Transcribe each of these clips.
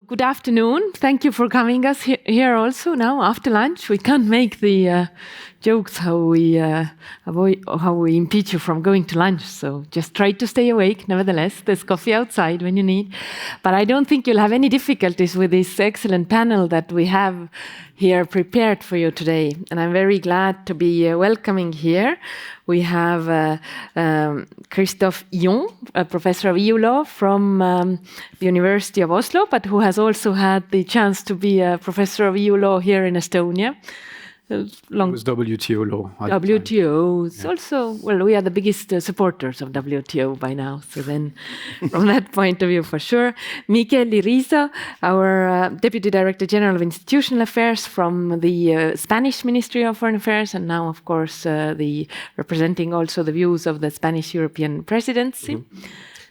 Good afternoon. Thank you for coming us here also now after lunch. We can't make the jokes how we impeach you from going to lunch. So just try to stay awake. Nevertheless, there's coffee outside when you need. But I don't think you'll have any difficulties with this excellent panel that we have here prepared for you today. And I'm very glad to be welcoming here. We have Christophe, a professor of EU law from the University of Oslo, but who has also had the chance to be a professor of EU law here in Estonia. It was WTO law. WTO. It's also, well, we are the biggest supporters of WTO by now. So then, from that point of view, for sure. Mikel Iriso, our Deputy Director General of Institutional Affairs from the Spanish Ministry of Foreign Affairs, and now, of course, representing also the views of the Spanish European Presidency. Mm-hmm.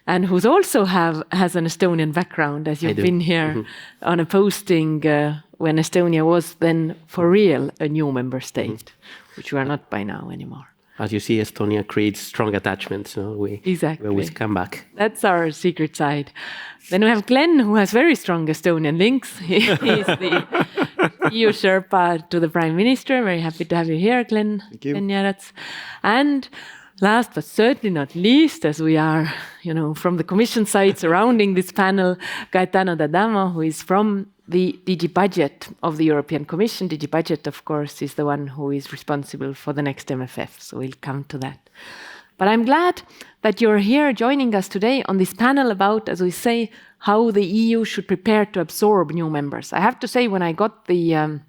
And who's also has an Estonian background, as you've been here on a posting when Estonia was then for real a new member state, which we are not by now anymore. As you see, Estonia creates strong attachments, so we always come back. That's our secret side. Then we have Klen, who has very strong Estonian links. He's the EU Sherpa to the Prime Minister. Very happy to have you here, Klen. Thank you. Jäärats. And last but certainly not least, as we are, from the Commission side surrounding this panel, Gaetano, who is from the DG Budget of the European Commission. DG Budget, of course, is the one who is responsible for the next MFF, so we'll come to that. But I'm glad that you're here joining us today on this panel about, as we say, how the EU should prepare to absorb new members. I have to say, when I got the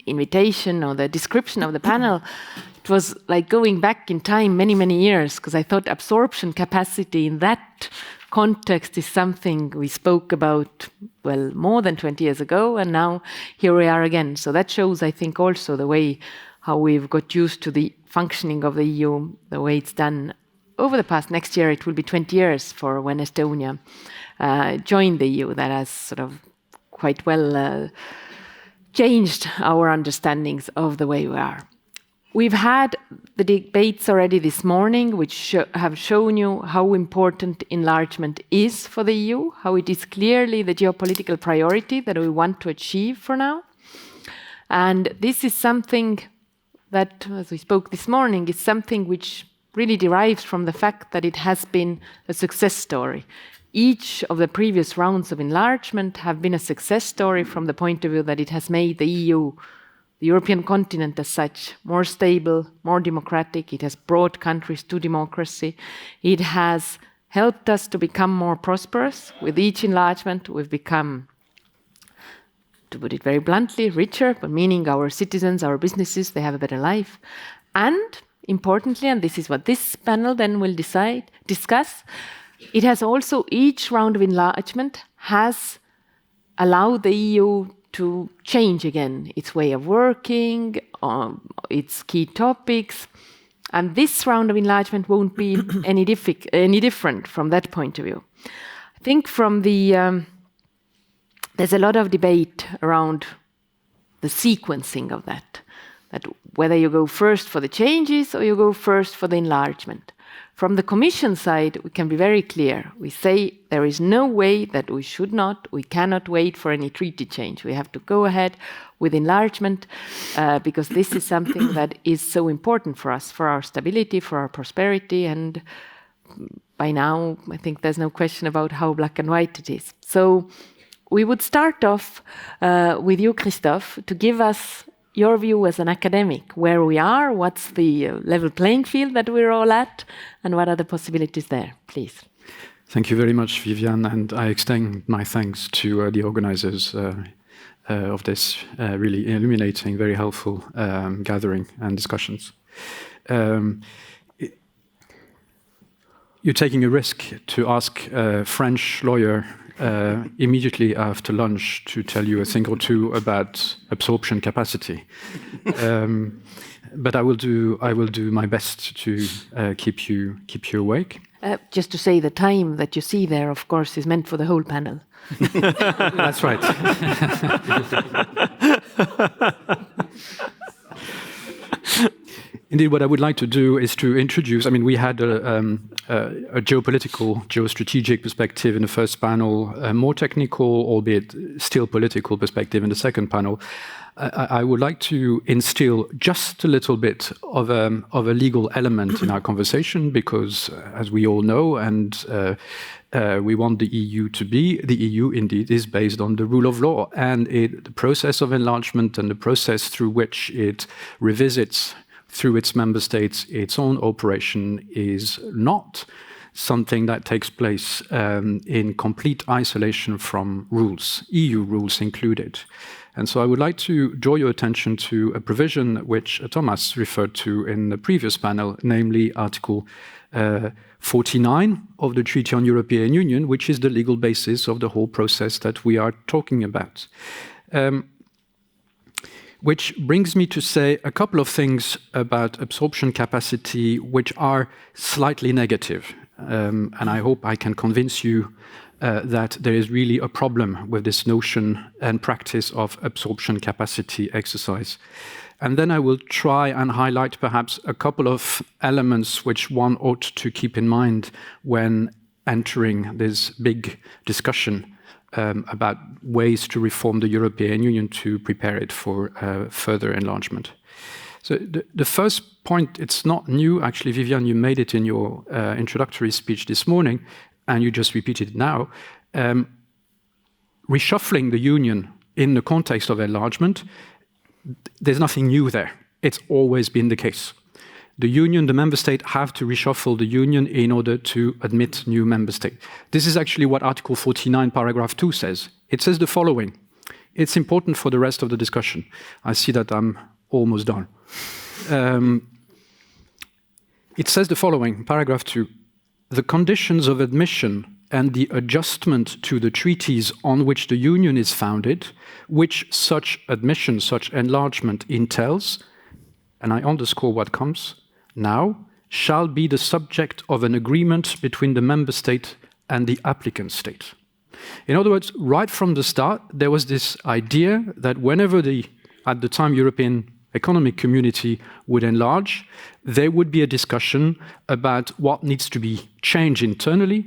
invitation or the description of the panel, it was like going back in time many, many years, because I thought absorption capacity in that context is something we spoke about, well, more than 20 years ago, and now here we are again. So that shows, I think, also the way how we've got used to the functioning of the EU, the way it's done over the past. Next year it will be 20 years for when Estonia joined the EU. That has sort of quite well changed our understandings of the way we are. We've had the debates already this morning, which have shown you how important enlargement is for the EU, how it is clearly the geopolitical priority that we want to achieve for now. And this is something that, as we spoke this morning, is something which really derives from the fact that it has been a success story. Each of the previous rounds of enlargement have been a success story from the point of view that it has made the EU, the European continent as such, more stable, more democratic. It has brought countries to democracy. It has helped us to become more prosperous. With each enlargement, we've become, to put it very bluntly, richer, but meaning our citizens, our businesses, they have a better life. And importantly, and this is what this panel then will discuss, it has also, each round of enlargement has allowed the EU to change again its way of working, its key topics. And this round of enlargement won't be any different from that point of view. I think from the there's a lot of debate around the sequencing of that whether you go first for the changes or you go first for the enlargement. From the Commission side, we can be very clear. We say there is no way that we cannot wait for any treaty change. We have to go ahead with enlargement because this is something that is so important for us, for our stability, for our prosperity, and by now, I think there's no question about how black and white it is. So we would start off with you, Christophe, to give us your view as an academic, where we are, what's the level playing field that we're all at, and what are the possibilities there, please. Thank you very much, Vivian, and I extend my thanks to the organizers of this really illuminating, very helpful gathering and discussions. You're taking a risk to ask a French lawyer immediately after lunch to tell you a thing or two about absorption capacity. But I will do my best to keep you awake. Just to say, the time that you see there, of course, is meant for the whole panel. That's right. Indeed, what I would like to do is to introduce, I mean, we had a geopolitical, geostrategic perspective in the first panel, a more technical, albeit still political perspective in the second panel. I would like to instill just a little bit of a legal element in our conversation, because as we all know, and we want the EU to be, the EU indeed is based on the rule of law, and the process of enlargement and the process through which it revisits through its member states its own operation is not something that takes place in complete isolation from rules, EU rules included. And so I would like to draw your attention to a provision which Thomas referred to in the previous panel, namely Article 49 of the Treaty on European Union, which is the legal basis of the whole process that we are talking about. Which brings me to say a couple of things about absorption capacity which are slightly negative. And I hope I can convince you that there is really a problem with this notion and practice of absorption capacity exercise. And then I will try and highlight perhaps a couple of elements which one ought to keep in mind when entering this big discussion about ways to reform the European Union to prepare it for further enlargement. So the first point, it's not new. Actually, Vivian, you made it in your introductory speech this morning, and you just repeated it now. Reshuffling the Union in the context of enlargement, there's nothing new there. It's always been the case. The Union, the member state, have to reshuffle the Union in order to admit new member states. This is actually what Article 49, paragraph 2 says. It says the following. It's important for the rest of the discussion. I see that I'm almost done. It says the following, paragraph 2. The conditions of admission and the adjustment to the treaties on which the Union is founded, which such admission, such enlargement entails, and I underscore what comes now, shall be the subject of an agreement between the member state and the applicant state. In other words, right from the start, there was this idea that whenever at the time, European Economic Community would enlarge, there would be a discussion about what needs to be changed internally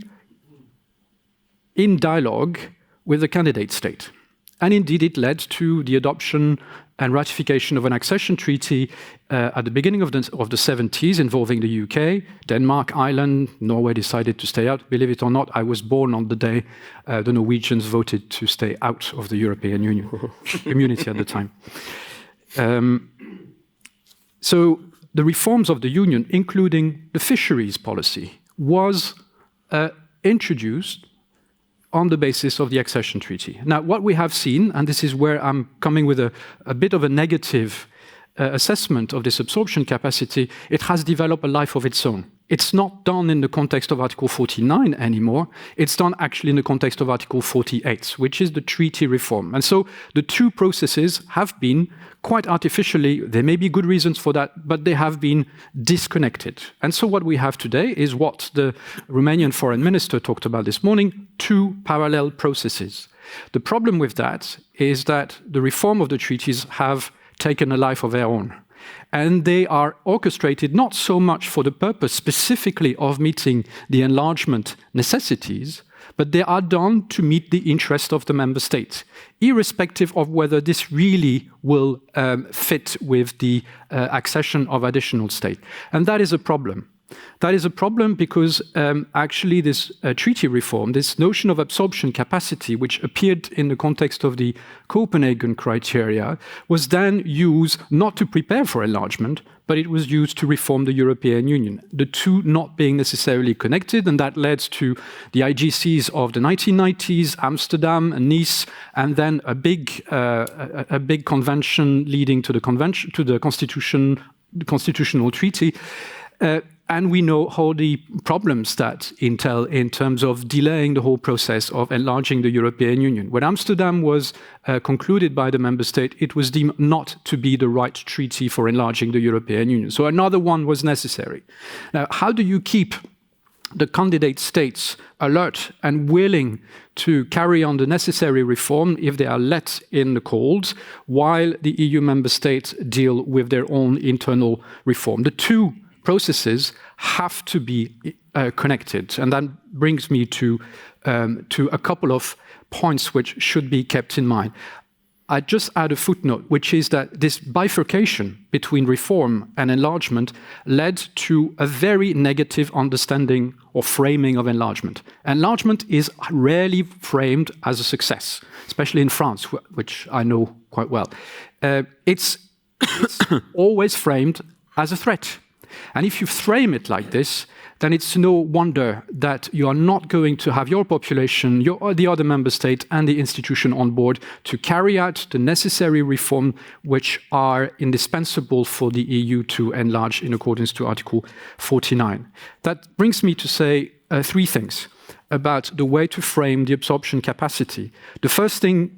in dialogue with the candidate state. And indeed, it led to the adoption and ratification of an accession treaty at the beginning of the 70s involving the UK, Denmark, Ireland. Norway decided to stay out. Believe it or not, I was born on the day the Norwegians voted to stay out of the European Union community at the time. So the reforms of the Union, including the fisheries policy, was introduced on the basis of the accession treaty. Now, what we have seen, and this is where I'm coming with a bit of a negative assessment of this absorption capacity, it has developed a life of its own. It's not done in the context of Article 49 anymore. It's done actually in the context of Article 48, which is the treaty reform. And so the two processes have been quite artificially, there may be good reasons for that, but they have been disconnected. And so what we have today is what the Romanian foreign minister talked about this morning, two parallel processes. The problem with that is that the reform of the treaties have taken a life of their own. And they are orchestrated not so much for the purpose specifically of meeting the enlargement necessities, but they are done to meet the interest of the member state, irrespective of whether this really will fit with the accession of additional states. And that is a problem. That is a problem because actually this treaty reform, this notion of absorption capacity, which appeared in the context of the Copenhagen criteria, was then used not to prepare for enlargement, but it was used to reform the European Union, the two not being necessarily connected, and that led to the IGCs of the 1990s, Amsterdam and Nice, and then a big convention leading to the constitutional treaty. And we know all the problems that entail in terms of delaying the whole process of enlarging the European Union. When Amsterdam was concluded by the member state, it was deemed not to be the right treaty for enlarging the European Union. So another one was necessary. Now, how do you keep the candidate states alert and willing to carry on the necessary reform if they are let in the cold, while the EU member states deal with their own internal reform. The two processes have to be connected, and that brings me to a couple of points which should be kept in mind. I just add a footnote, which is that this bifurcation between reform and enlargement led to a very negative understanding or framing of enlargement. Enlargement is rarely framed as a success, especially in France, which I know quite well. It's always framed as a threat. And if you frame it like this, then it's no wonder that you are not going to have your population, the other member state, and the institution on board to carry out the necessary reform which are indispensable for the EU to enlarge in accordance to Article 49. That brings me to say three things about the way to frame the absorption capacity. The first thing,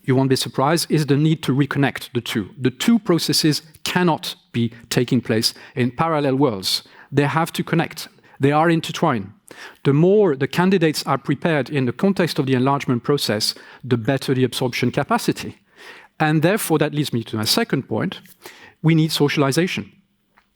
you won't be surprised, is the need to reconnect the two. The two processes cannot be taking place in parallel worlds. They have to connect. They are intertwined. The more the candidates are prepared in the context of the enlargement process, the better the absorption capacity. And therefore, that leads me to my second point. We need socialization.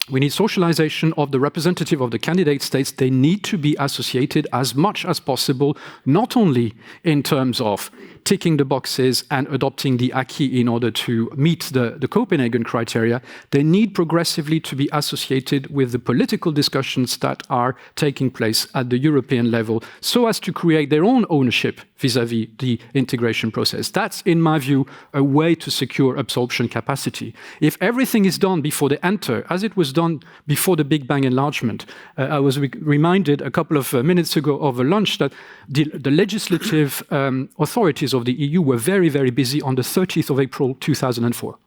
We need socialization of the representative of the candidate states. They need to be associated as much as possible, not only in terms of ticking the boxes and adopting the acquis in order to meet the Copenhagen criteria. They need progressively to be associated with the political discussions that are taking place at the European level so as to create their own ownership vis-à-vis the integration process. That's, in my view, a way to secure absorption capacity. If everything is done before they enter, as it was done before the Big Bang enlargement, I was reminded a couple of minutes ago of a lunch that the legislative authorities of the EU were very, very busy on the 30th of April 2004.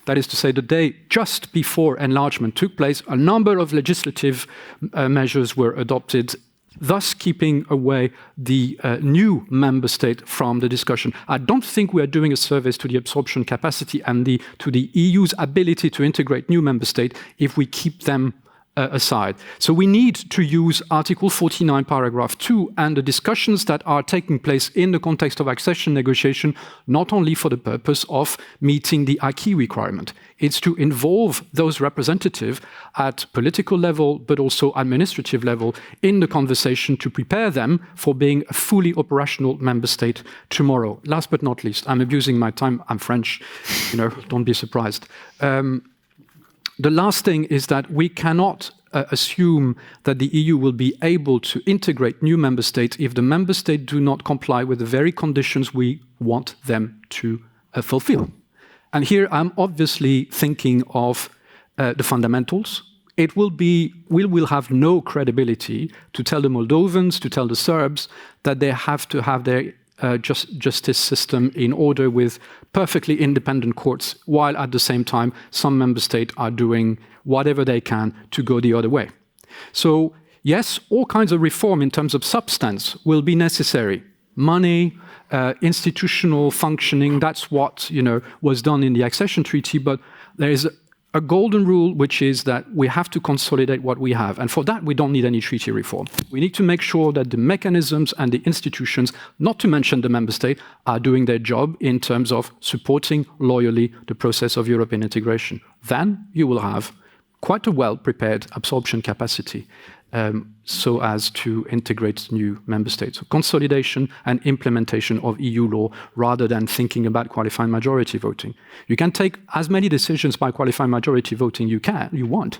That is to say, the day just before enlargement took place, a number of legislative measures were adopted, thus keeping away the new member state from the discussion. I don't think we are doing a service to the absorption capacity and to the EU's ability to integrate new member states if we keep them aside. So we need to use Article 49, paragraph 2, and the discussions that are taking place in the context of accession negotiation, not only for the purpose of meeting the acquis requirement. It's to involve those representatives at political level, but also administrative level, in the conversation to prepare them for being a fully operational member state tomorrow. Last but not least, I'm abusing my time. I'm French, don't be surprised. The last thing is that we cannot assume that the EU will be able to integrate new member states if the member states do not comply with the very conditions we want them to fulfill. And here I'm obviously thinking of the fundamentals. We will have no credibility to tell the Moldovans, to tell the Serbs that they have to have their justice system in order with perfectly independent courts, while at the same time some member states are doing whatever they can to go the other way. So yes, all kinds of reform in terms of substance will be necessary. Money, institutional functioning, that's what was done in the accession treaty, but there is a golden rule, which is that we have to consolidate what we have. And for that, we don't need any treaty reform. We need to make sure that the mechanisms and the institutions, not to mention the member state, are doing their job in terms of supporting loyally the process of European integration. Then you will have quite a well-prepared absorption capacity so as to integrate new member states. So consolidation and implementation of EU law rather than thinking about qualified majority voting. You can take as many decisions by qualified majority voting you want,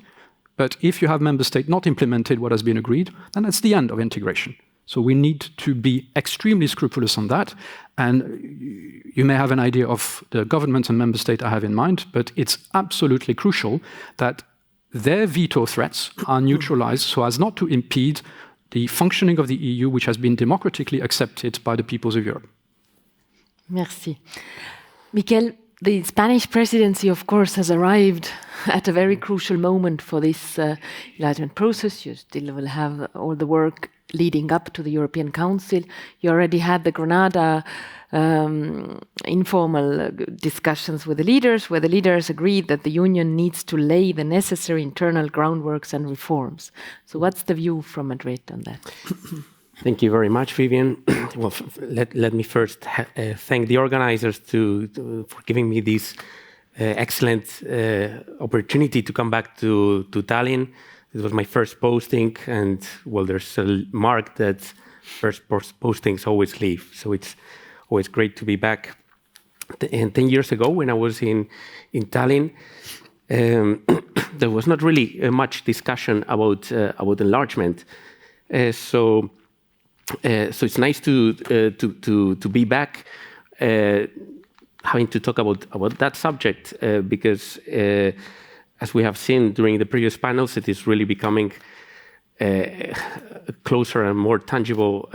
but if you have member states not implemented what has been agreed, then that's the end of integration. So we need to be extremely scrupulous on that, and you may have an idea of the government and member state I have in mind, but it's absolutely crucial that their veto threats are neutralized so as not to impede the functioning of the EU, which has been democratically accepted by the peoples of Europe. Merci. Mikel, the Spanish presidency, of course, has arrived at a very crucial moment for this enlargement process. You still will have all the work leading up to the European Council. You already had the Granada informal discussions with the leaders, where the leaders agreed that the Union needs to lay the necessary internal groundworks and reforms. So what's the view from Madrid on that? Thank you very much, Vivian. Well, let me first thank the organizers for giving me this excellent opportunity to come back to Tallinn. This was my first posting, and well, there's a mark that first postings always leave. So it's always great to be back. And 10 years ago, when I was in Tallinn, there was not really much discussion about enlargement. So it's nice to be back, having to talk about that subject, because as we have seen during the previous panels, it is really becoming a closer and more tangible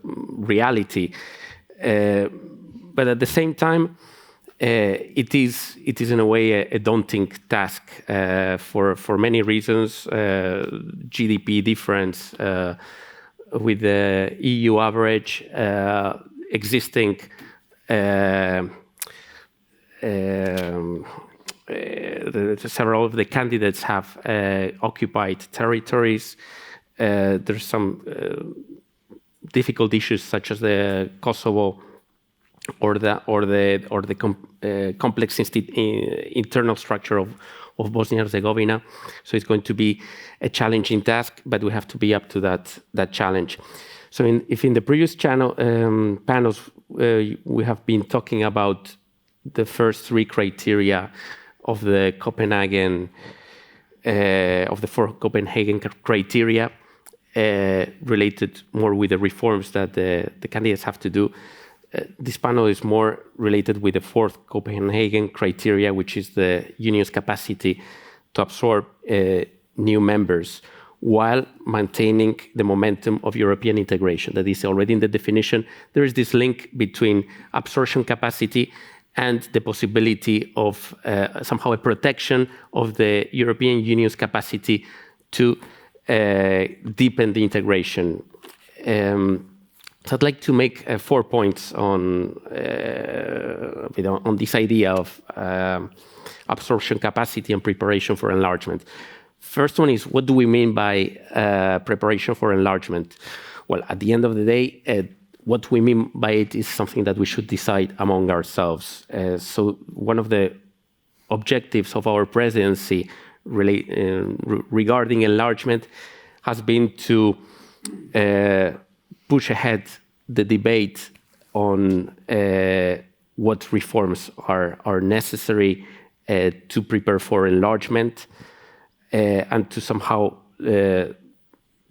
reality. But at the same time, it is in a way a daunting task for many reasons. GDP difference with the EU average, existing several of the candidates have occupied territories. There's some difficult issues such as the Kosovo or the complex internal structure of Bosnia and Herzegovina. So it's going to be a challenging task, but we have to be up to that challenge. So if in the previous panels we have been talking about the first three criteria of the Copenhagen of the four Copenhagen criteria, related more with the reforms that the candidates have to do. This panel is more related with the fourth Copenhagen criteria, which is the Union's capacity to absorb new members while maintaining the momentum of European integration. That is already in the definition. There is this link between absorption capacity and the possibility of somehow a protection of the European Union's capacity to deepen the integration. So I'd like to make 4 points on this idea of absorption capacity and preparation for enlargement. First one is, what do we mean by preparation for enlargement? Well, at the end of the day, what we mean by it is something that we should decide among ourselves. So one of the objectives of our presidency regarding enlargement has been to push ahead the debate on what reforms are necessary to prepare for enlargement, and to somehow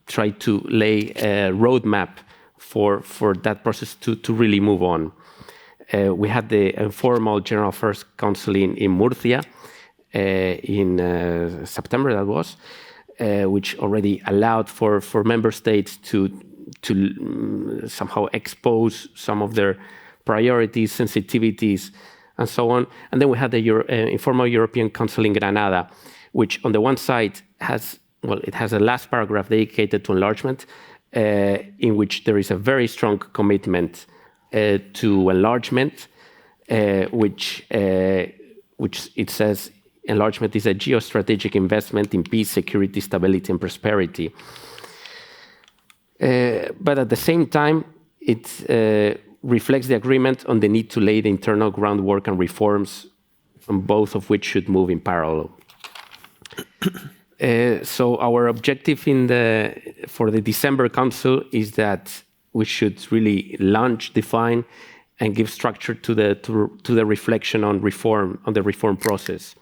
try to lay a roadmap for that process to really move on. We had the informal General Affairs Council in Murcia in September, that was, which already allowed for member states to somehow expose some of their priorities, sensitivities, and so on. And then we had the informal European Council in Granada, which on the one side has a last paragraph dedicated to enlargement, in which there is a very strong commitment to enlargement, which it says enlargement is a geostrategic investment in peace, security, stability, and prosperity. But at the same time, it reflects the agreement on the need to lay the internal groundwork and reforms, and both of which should move in parallel. So our objective for the December Council is that we should really launch, define, and give structure to the reflection on the reform process,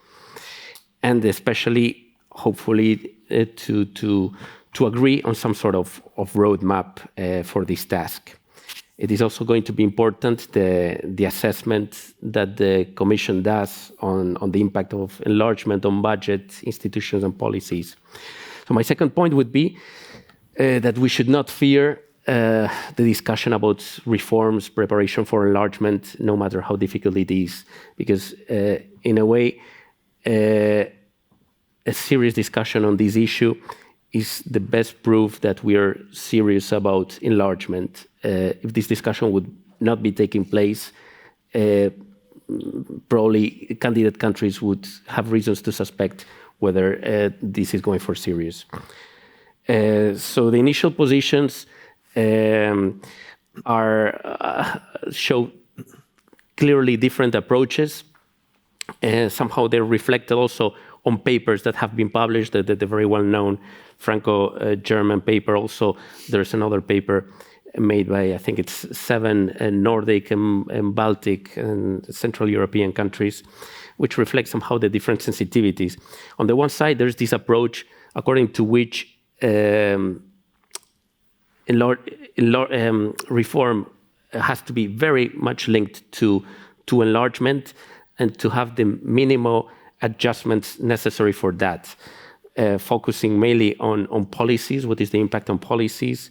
and especially, hopefully, to agree on some sort of roadmap for this task. It is also going to be important, the assessment that the Commission does on the impact of enlargement on budget, institutions, and policies. So my second point would be that we should not fear the discussion about reforms, preparation for enlargement, no matter how difficult it is, because in a way, a serious discussion on this issue is the best proof that we are serious about enlargement. If this discussion would not be taking place, probably candidate countries would have reasons to suspect whether this is going for serious. So the initial positions show clearly different approaches. Somehow they're reflected also on papers that have been published, the very well-known Franco-German paper. Also, there's another paper made by, I think it's 7 Nordic and Baltic and Central European countries, which reflects somehow the different sensitivities. On the one side, there's this approach according to which reform has to be very much linked to enlargement and to have the minimal adjustments necessary for that, focusing mainly on policies, what is the impact on policies.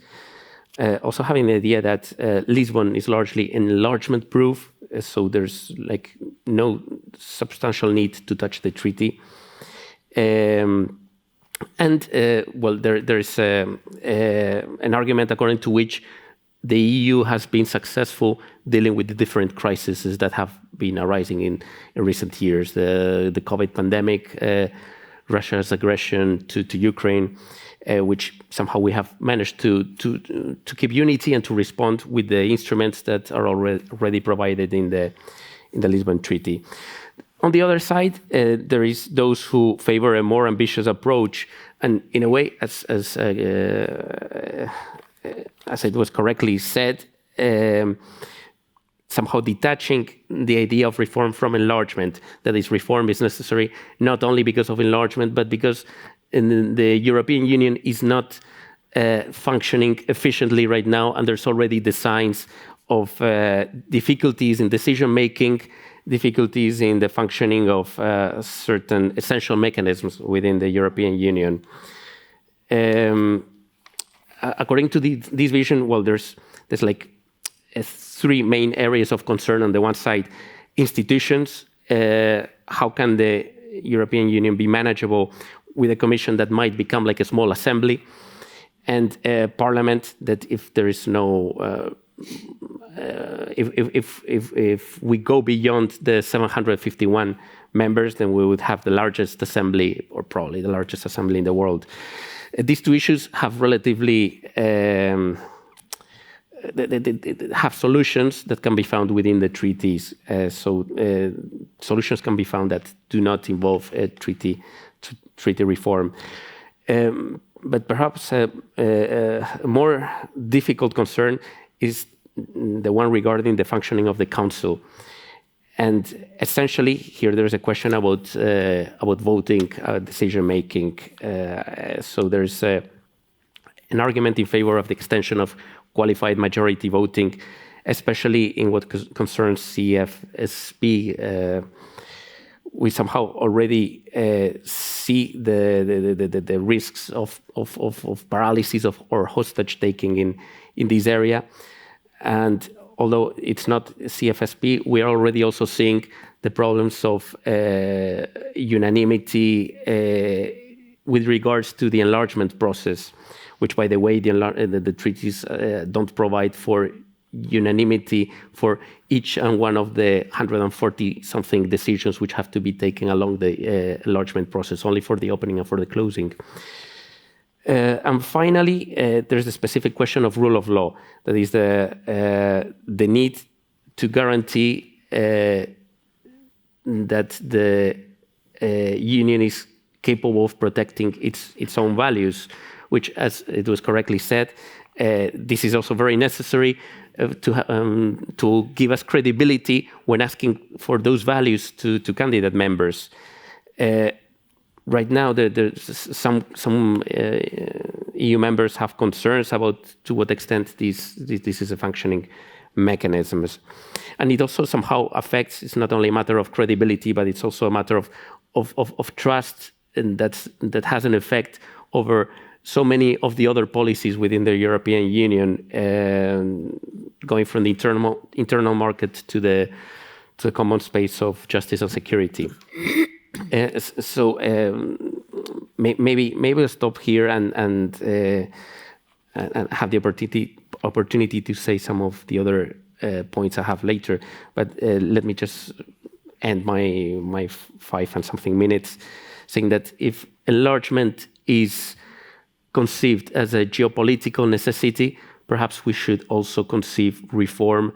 Also having the idea that Lisbon is largely enlargement proof, so there's like no substantial need to touch the treaty. There is an argument according to which the EU has been successful dealing with the different crises that have been arising in recent years. The COVID pandemic, Russia's aggression to Ukraine, which somehow we have managed to keep unity and to respond with the instruments that are already provided in the Lisbon Treaty. On the other side, there is those who favor a more ambitious approach, and in a way, as it was correctly said, somehow detaching the idea of reform from enlargement. That is, reform is necessary not only because of enlargement, but because the European Union is not functioning efficiently right now, and there's already the signs of difficulties in decision-making, difficulties in the functioning of certain essential mechanisms within the European Union. According to this vision, well, there's like 3 main areas of concern. On the one side, institutions. How can the European Union be manageable with a commission that might become like a small assembly, and parliament that if there is no if we go beyond the 751 members, then we would have the largest assembly, or probably the largest assembly in the world. These 2 issues have relatively have solutions that can be found within the treaties. Solutions can be found that do not involve a treaty reform. But perhaps a more difficult concern is the one regarding the functioning of the Council. And essentially, here there is a question about voting, decision-making. So there's an argument in favor of the extension of qualified majority voting, especially in what concerns CFSP. We somehow already see the risks of paralysis or hostage taking in this area. And although it's not CFSP, we are already also seeing the problems of unanimity with regards to the enlargement process, which, by the way, the treaties don't provide for unanimity for each and one of the 140-something decisions which have to be taken along the enlargement process, only for the opening and for the closing. And finally, there's the specific question of rule of law. That is the need to guarantee that the Union is capable of protecting its own values, which, as it was correctly said, this is also very necessary to give us credibility when asking for those values to candidate members. Right now, there's some EU members have concerns about to what extent this is a functioning mechanism. And it also somehow affects, it's not only a matter of credibility, but it's also a matter of trust, and that has an effect over so many of the other policies within the European Union, going from the internal market to the common space of justice and security. maybe we'll stop here and have the opportunity to say some of the other points I have later. But let me just end my 5 and something minutes saying that if enlargement is conceived as a geopolitical necessity, perhaps we should also conceive reform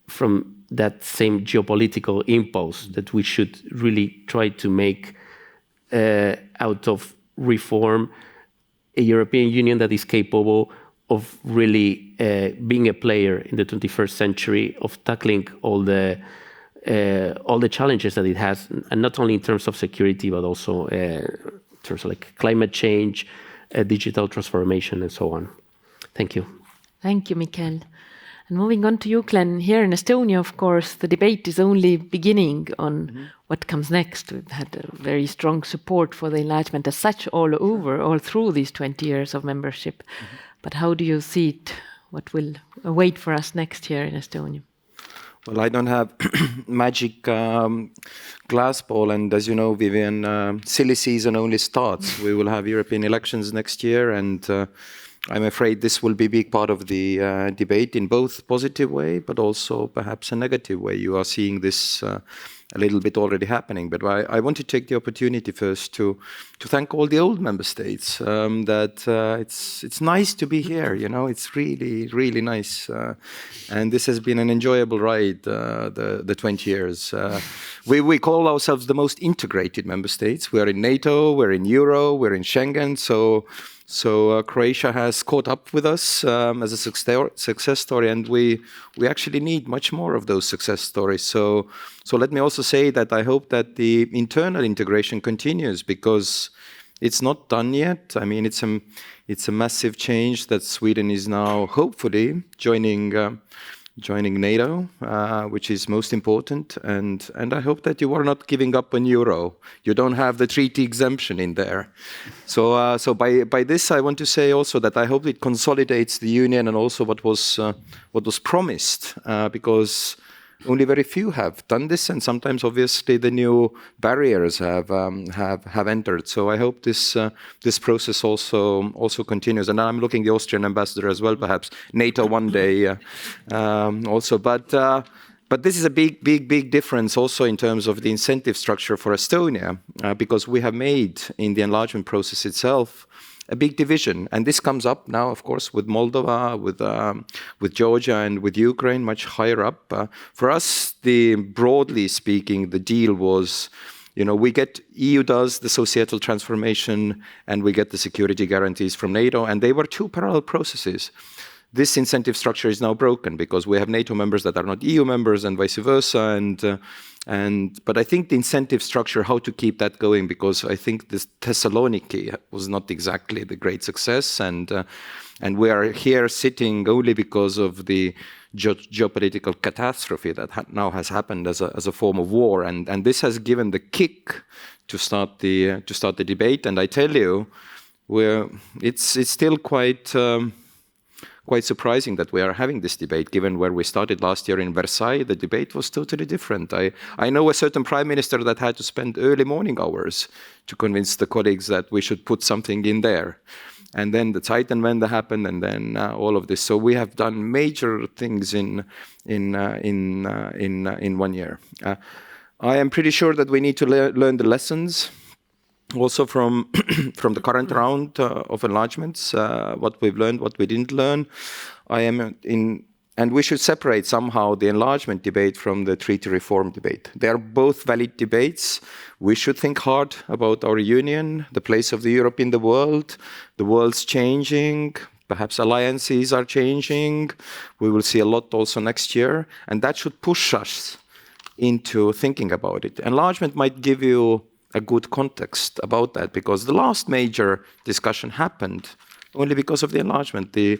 from that same geopolitical impulse, that we should really try to make out of reform a European Union that is capable of really being a player in the 21st century, of tackling all the challenges that it has, and not only in terms of security, but also in terms of like climate change, digital transformation, and so on. Thank you. Thank you, Mikel. And moving on to you, Klen, here in Estonia, of course, the debate is only beginning on what comes next. We've had a very strong support for the enlargement as such all over, all through these 20 years of membership. But how do you see it? What will await for us next year in Estonia? Well, I don't have magic glass ball, and as you know, Vivian, silly season only starts. We will have European elections next year, and I'm afraid this will be a big part of the debate in both positive way, but also perhaps a negative way. You are seeing this a little bit already happening, but I want to take the opportunity first to thank all the old member states. It's nice to be here. You know, it's really nice, and this has been an enjoyable ride. The 20 years. We call ourselves the most integrated member states. We are in NATO, we're in Euro, we're in Schengen. So Croatia has caught up with us as a success story, and we actually need much more of those success stories. So let me also say that I hope that the internal integration continues, because it's not done yet. I mean, it's a massive change that Sweden is now hopefully joining NATO, which is most important, and I hope that you are not giving up on Euro. You don't have the treaty exemption in there. So by this, I want to say also that I hope it consolidates the union and also what was promised, because only very few have done this, and sometimes obviously the new barriers have entered. So I hope this process also continues. And I'm looking the Austrian ambassador as well, perhaps NATO one day also. But this is a big difference also in terms of the incentive structure for Estonia, because we have made in the enlargement process itself a big division, and this comes up now, of course, with Moldova, with Georgia, and with Ukraine, much higher up. For us, broadly speaking, the deal was, you know, EU does the societal transformation, and we get the security guarantees from NATO, and they were two parallel processes. This incentive structure is now broken because we have NATO members that are not EU members, and vice versa, but I think the incentive structure, how to keep that going, because I think this Thessaloniki was not exactly the great success, and we are here sitting only because of the geopolitical catastrophe that now has happened as a form of war, and this has given the kick to start the debate. And I tell you, it's still quite surprising that we are having this debate, given where we started last year in Versailles. The debate was totally different. I know a certain prime minister that had to spend early morning hours to convince the colleagues that we should put something in there. And then the Zeitenwende happened, and then all of this. So we have done major things in 1 year. I am pretty sure that we need to learn the lessons also from the current round of enlargements, what we've learned, what we didn't learn. And we should separate somehow the enlargement debate from the treaty reform debate. They are both valid debates. We should think hard about our union, the place of the Europe in the world. The world's changing. Perhaps alliances are changing. We will see a lot also next year. And that should push us into thinking about it. Enlargement might give you a good context about that, because the last major discussion happened only because of the enlargement. The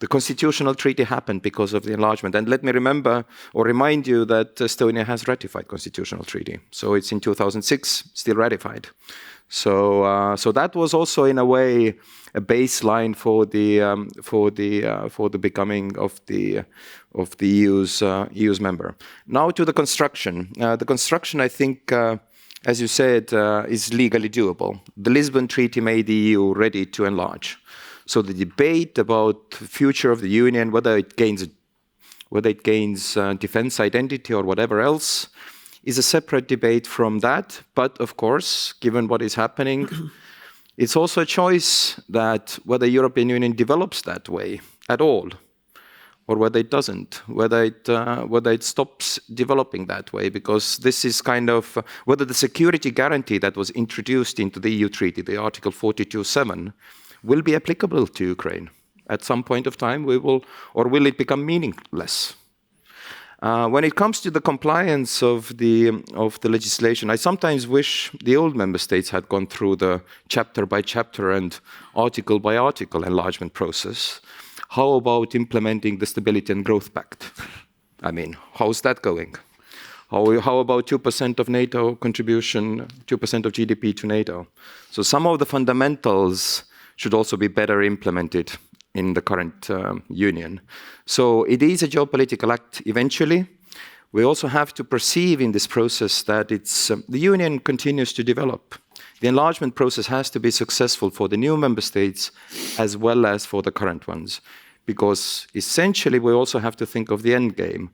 constitutional treaty happened because of the enlargement. And let me remind you that Estonia has ratified constitutional treaty. So it's in 2006, still ratified. So that was also in a way a baseline for the becoming of the EU's member. Now to the construction. The construction, I think, as you said, is legally doable. The Lisbon Treaty made the EU ready to enlarge. So the debate about the future of the Union, whether it gains defense identity or whatever else, is a separate debate from that. But of course, given what is happening, it's also a choice that whether the European Union develops that way at all, or whether it doesn't, whether it stops developing that way, because this is kind of whether the security guarantee that was introduced into the EU treaty, the Article 42.7, will be applicable to Ukraine at some point of time. Or will it become meaningless? When it comes to the compliance of the legislation, I sometimes wish the old member states had gone through the chapter by chapter and article by article enlargement process. How about implementing the Stability and Growth Pact? I mean, how's that going? How about 2% of NATO contribution, 2% of GDP to NATO? So some of the fundamentals should also be better implemented in the current union. So it is a geopolitical act eventually. We also have to perceive in this process that the union continues to develop. The enlargement process has to be successful for the new member states as well as for the current ones, because essentially we also have to think of the end game.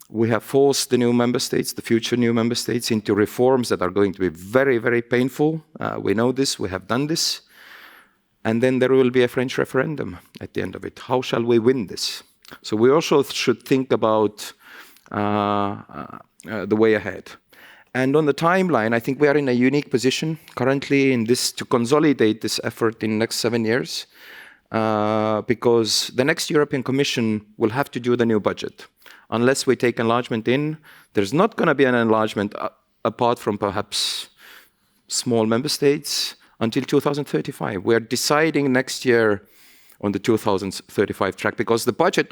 We have forced the new member states, the future new member states, into reforms that are going to be very, very painful. We know this, we have done this. And then there will be a French referendum at the end of it. How shall we win this? So we also should think about the way ahead. And on the timeline, I think we are in a unique position currently in this to consolidate this effort in the next 7 years, because the next European Commission will have to do the new budget. Unless we take enlargement in, there's not going to be an enlargement apart from perhaps small member states until 2035. We are deciding next year on the 2035 track, because the budget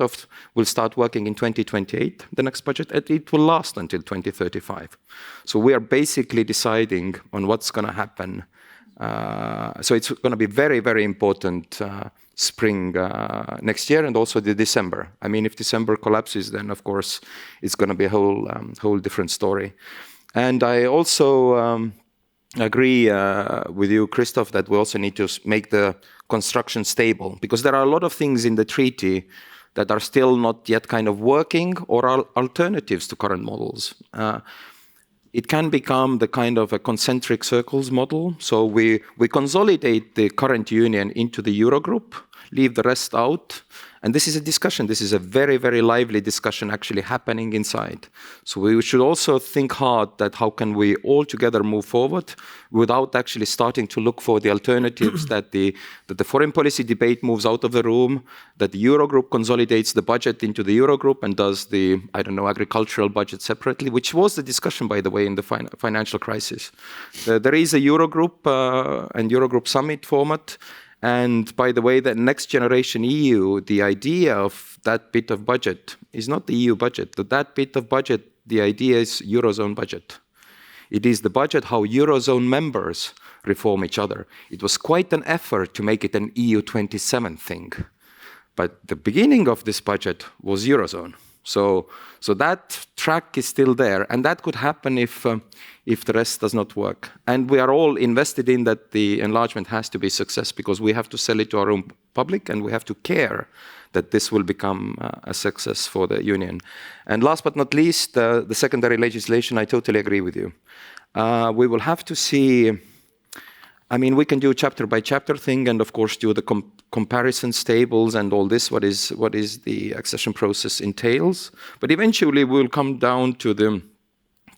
will start working in 2028, the next budget, and it will last until 2035. So we are basically deciding on what's going to happen. So it's going to be very, very important spring next year, and also the December. I mean, if December collapses, then of course it's going to be a whole different story. And I also agree with you, Christophe, that we also need to make the construction stable, because there are a lot of things in the treaty that are still not yet kind of working or are alternatives to current models. It can become the kind of a concentric circles model. So we consolidate the current union into the Eurogroup, leave the rest out. And this is a discussion. This is a very, very lively discussion actually happening inside. So we should also think hard that how can we all together move forward without actually starting to look for the alternatives, that the foreign policy debate moves out of the room, that the Eurogroup consolidates the budget into the Eurogroup and does the, agricultural budget separately, which was the discussion, by the way, in the financial crisis. There is a Eurogroup and Eurogroup summit format. And by the way, the next generation EU, the idea of that bit of budget is not the EU budget. That bit of budget, the idea is Eurozone budget. It is the budget how Eurozone members reform each other. It was quite an effort to make it an EU 27 thing. But the beginning of this budget was Eurozone. So that track is still there, and that could happen if the rest does not work. And we are all invested in that the enlargement has to be a success, because we have to sell it to our own public, and we have to care that this will become a success for the union. And last but not least, the secondary legislation, I totally agree with you. We will have to see. I mean, we can do chapter by chapter thing, and of course do the comparisons tables and all this. What is the accession process entails? But eventually, we'll come down to the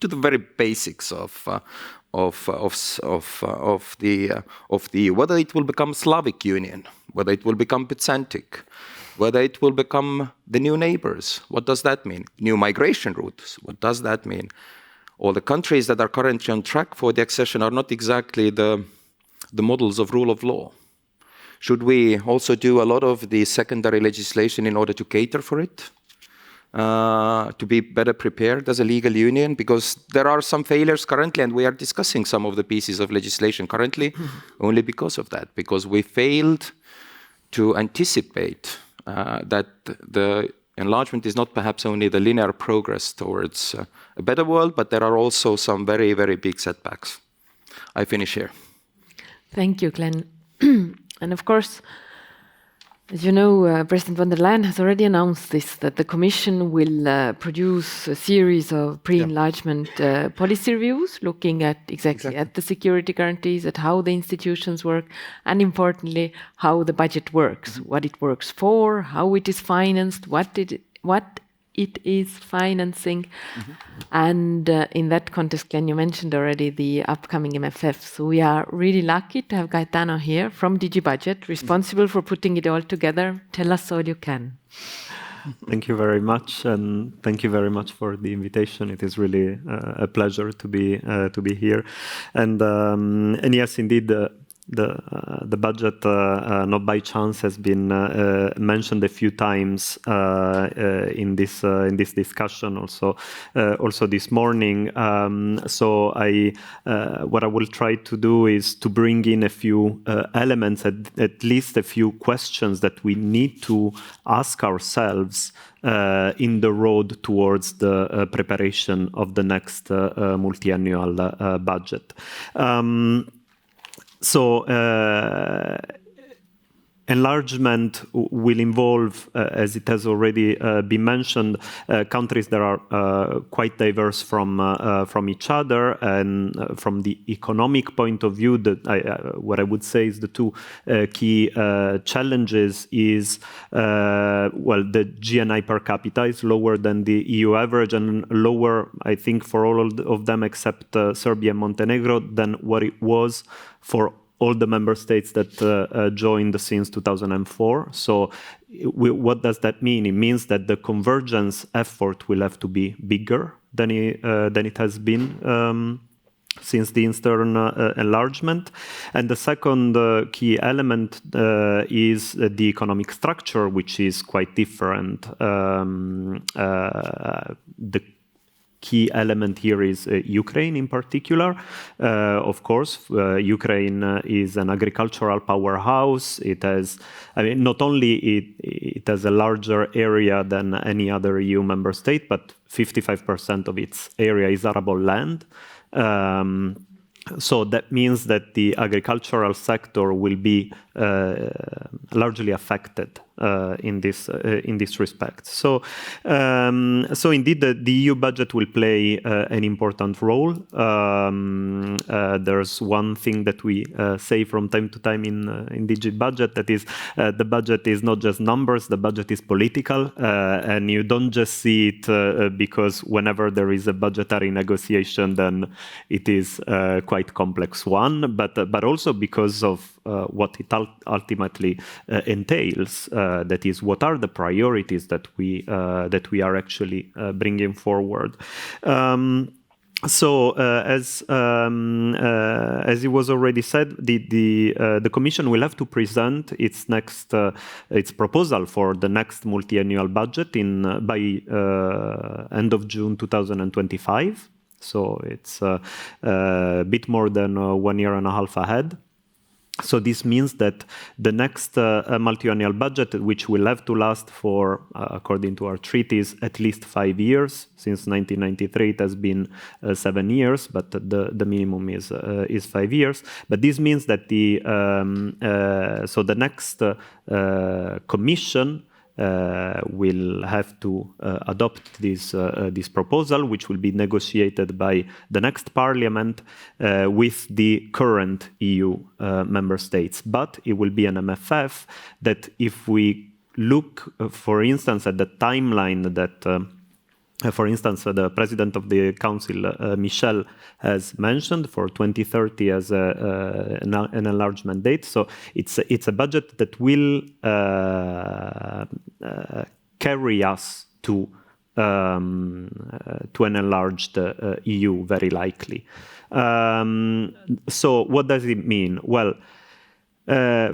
very basics of the EU. Whether it will become Slavic Union, whether it will become Byzantic, whether it will become the new neighbors. What does that mean? New migration routes. What does that mean? All the countries that are currently on track for the accession are not exactly the models of rule of law. Should we also do a lot of the secondary legislation in order to cater for it? To be better prepared as a legal union? Because there are some failures currently, and we are discussing some of the pieces of legislation currently only because of that, because we failed to anticipate that the enlargement is not perhaps only the linear progress towards a better world, but there are also some very, very big setbacks. I finish here. Thank you, Klen. And of course, as you know, President von der Leyen has already announced this, that the Commission will produce a series of pre-enlargement policy reviews, looking at exactly at the security guarantees, at how the institutions work, and importantly, how the budget works, what it works for, how it is financed, what it is financing. And in that context, Glenn, you mentioned already the upcoming MFF. So we are really lucky to have Gaetano here from DG Budget, responsible for putting it all together. Tell us all you can. Thank you very much, and thank you very much for the invitation. It is really a pleasure to be here. And yes, indeed, the budget, not by chance, has been mentioned a few times in this discussion. Also this morning. So what I will try to do is to bring in a few elements, at least a few questions that we need to ask ourselves in the road towards the preparation of the next multi-annual budget. So enlargement will involve, as it has already been mentioned, countries that are quite diverse from each other, and from the economic point of view, what I would say is the two key challenges is the GNI per capita is lower than the EU average, and lower, I think, for all of them except Serbia and Montenegro, than what it was for all the member states that joined since 2004. So what does that mean? It means that the convergence effort will have to be bigger than it has been since the Eastern enlargement. And the second key element is the economic structure, which is quite different. The key element here is Ukraine in particular. Of course, Ukraine is an agricultural powerhouse. It has, not only it has a larger area than any other EU member state, but 55% of its area is arable land. So that means that the agricultural sector will be largely affected in this respect. So indeed, the EU budget will play an important role. There's one thing that we say from time to time in DG budget, that is the budget is not just numbers, the budget is political, and you don't just see it because whenever there is a budgetary negotiation, then it is quite complex one, but also because of what it ultimately entails. That is, what are the priorities that we are actually bringing forward. So, as it was already said, the Commission will have to present its next its proposal for the next multi-annual budget by end of June 2025. So it's a bit more than 1 year and a half ahead. So this means that the next multi-annual budget, which will have to last for, according to our treaties, at least 5 years. Since 1993, it has been 7 years, but the minimum is 5 years. But this means that the next Commission will have to adopt this proposal, which will be negotiated by the next Parliament with the current EU member states. But it will be an MFF that, if we look, for instance, at the timeline that, for instance, the President of the Council, Mikel, has mentioned for 2030 as an enlargement date. So it's a budget that will carry us to an enlarged EU, very likely. So what does it mean? Well,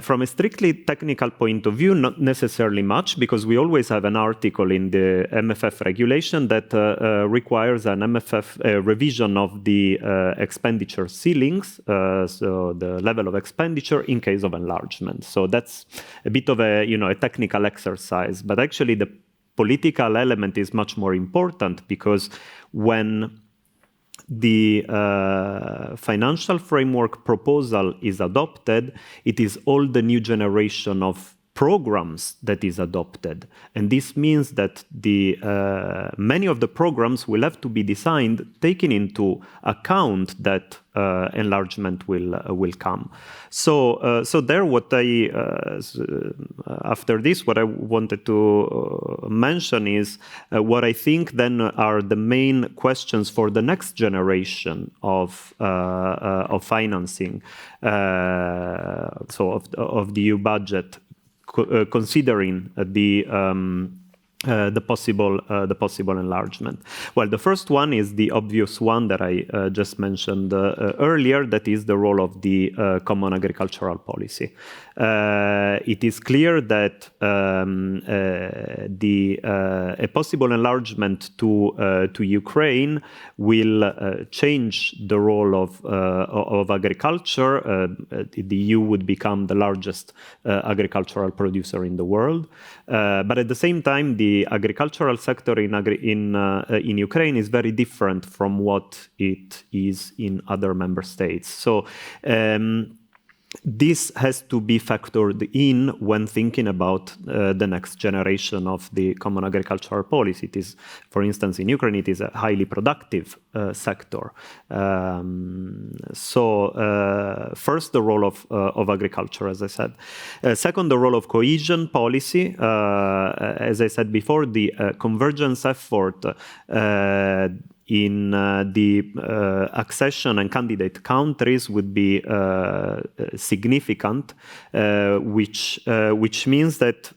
from a strictly technical point of view, not necessarily much, because we always have an article in the MFF regulation that requires an MFF revision of the expenditure ceilings, so the level of expenditure in case of enlargement. So that's a bit of a technical exercise, but actually the political element is much more important, because when the financial framework proposal is adopted, it is all the new generation of programs that is adopted. And this means that the many of the programs will have to be designed taking into account that enlargement will come. So there, what I after this, what I wanted to mention is what I think then are the main questions for the next generation of financing, so of the EU budget, considering the possible enlargement. Well, the first one is the obvious one that I just mentioned earlier, that is the role of the common agricultural policy. It is clear that a possible enlargement to Ukraine will change the role of agriculture. The EU would become the largest agricultural producer in the world, but at the same time, the agricultural sector in Ukraine is very different from what it is in other member states. So this has to be factored in when thinking about the next generation of the common agricultural policy. It is, for instance, in Ukraine, it is a highly productive sector. First, the role of agriculture, as I said. Second, the role of cohesion policy. As I said before, the convergence effort in the accession and candidate countries would be significant, which means that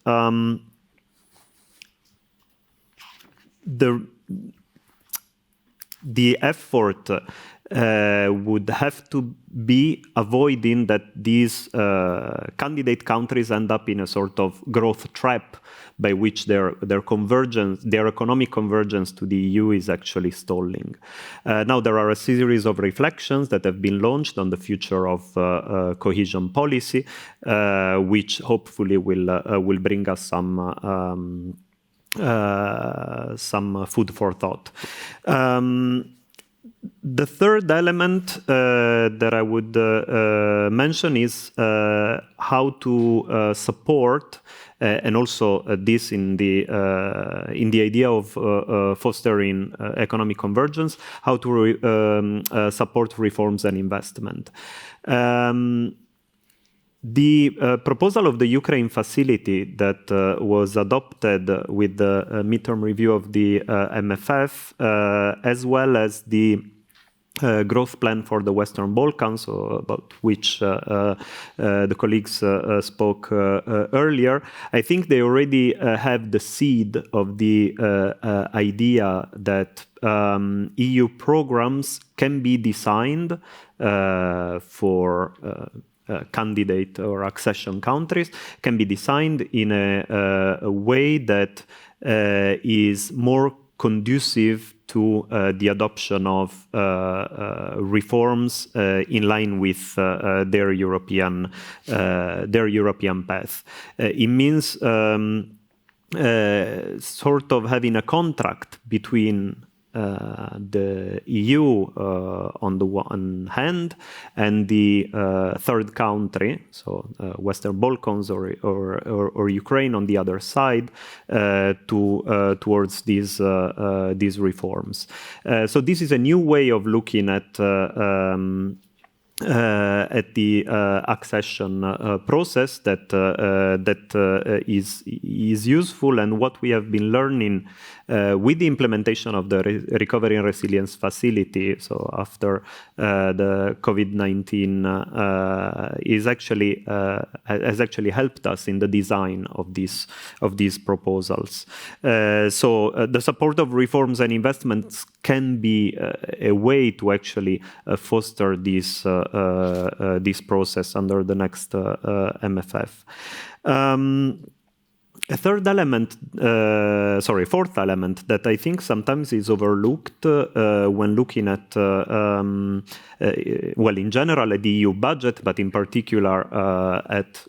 the effort would have to be avoiding that these candidate countries end up in a sort of growth trap by which their economic convergence to the EU is actually stalling. Now, there are a series of reflections that have been launched on the future of cohesion policy, which hopefully will bring us some food for thought. The third element that I would mention is how to support, and also this in the idea of fostering economic convergence, how to support reforms and investment. The proposal of the Ukraine facility that was adopted with the midterm review of the MFF, as well as the growth plan for the Western Balkans, about which the colleagues spoke earlier, I think they already have the seed of the idea that EU programs can be designed for candidate or accession countries, can be designed in a way that is more conducive to the adoption of reforms in line with their European path. It means sort of having a contract between the EU on the one hand and the third country, so Western Balkans or Ukraine on the other side, towards these reforms. So this is a new way of looking at the accession process that is useful, and what we have been learning with the implementation of the Recovery and Resilience Facility, so after the COVID-19, has actually helped us in the design of these proposals. So the support of reforms and investments can be a way to actually foster this process under the next MFF. fourth element that I think sometimes is overlooked when looking at, well, in general at the EU budget, but in particular at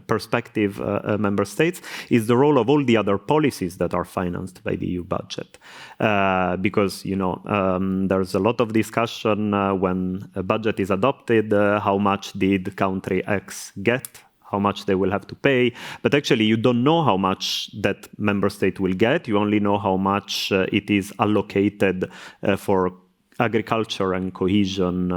prospective member states, is the role of all the other policies that are financed by the EU budget. Because, you know, there's a lot of discussion when a budget is adopted, how much did country X get, how much they will have to pay, but actually you don't know how much that member state will get. You only know how much it is allocated for agriculture and cohesion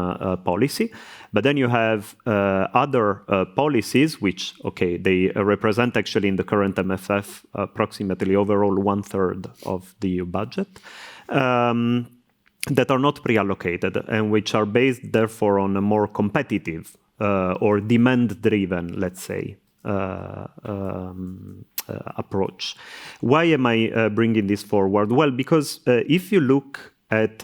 policy. But then you have other policies which, okay, they represent actually in the current MFF approximately overall 1/3 of the EU budget, that are not pre-allocated and which are based therefore on a more competitive or demand-driven, let's say, approach. Why am I bringing this forward? Well, because if you look at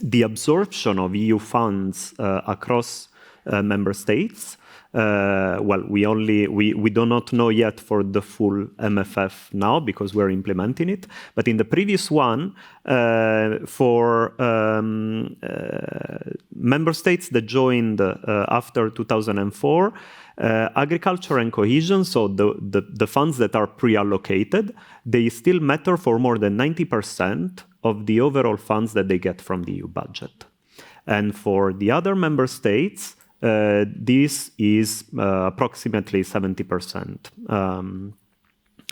the absorption of EU funds across member states, well, we do not know yet for the full MFF now because we're implementing it. But in the previous one, for member states that joined after 2004, agriculture and cohesion, so the funds that are pre-allocated, they still matter for more than 90% of the overall funds that they get from the EU budget. And for the other member states, this is approximately 70%,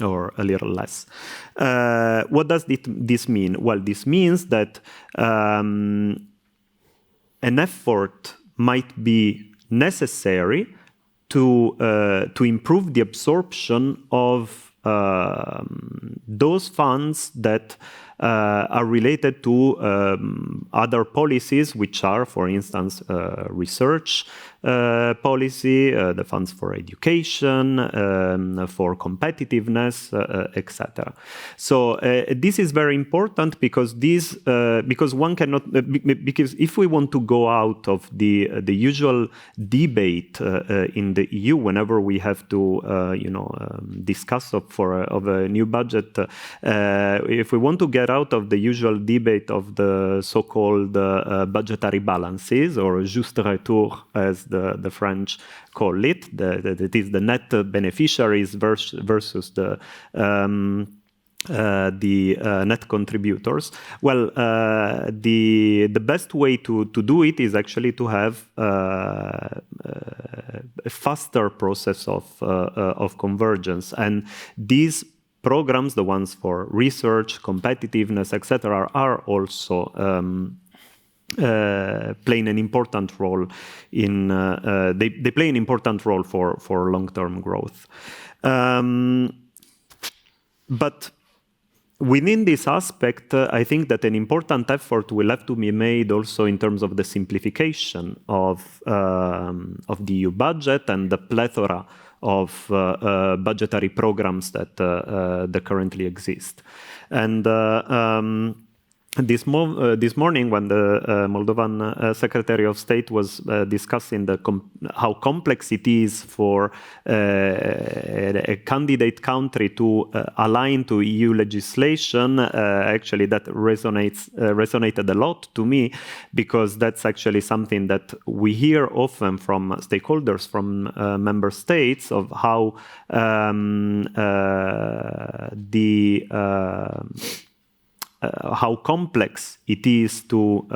or a little less. What does this mean? Well, this means that an effort might be necessary to improve the absorption of those funds that are related to other policies, which are, for instance, research policy, the funds for education, for competitiveness, etc. So this is very important because because one cannot because if we want to go out of the usual debate in the EU whenever we have to discuss of a new budget, if we want to get out of the usual debate of the so-called budgetary balances, or juste retour as the French call it, that is the net beneficiaries versus the net contributors. Well, the best way to do it is actually to have a faster process of convergence, and these programs, the ones for research, competitiveness, etc., are also playing an important role in. They play an important role for long-term growth, but within this aspect, I think that an important effort will have to be made also in terms of the simplification of the EU budget and the plethora of budgetary programs that currently exist. And this morning, when the Moldovan Secretary of State was discussing how complex it is for a candidate country to align to EU legislation, actually that resonated a lot to me, because that's actually something that we hear often from stakeholders from member states of how how complex it is to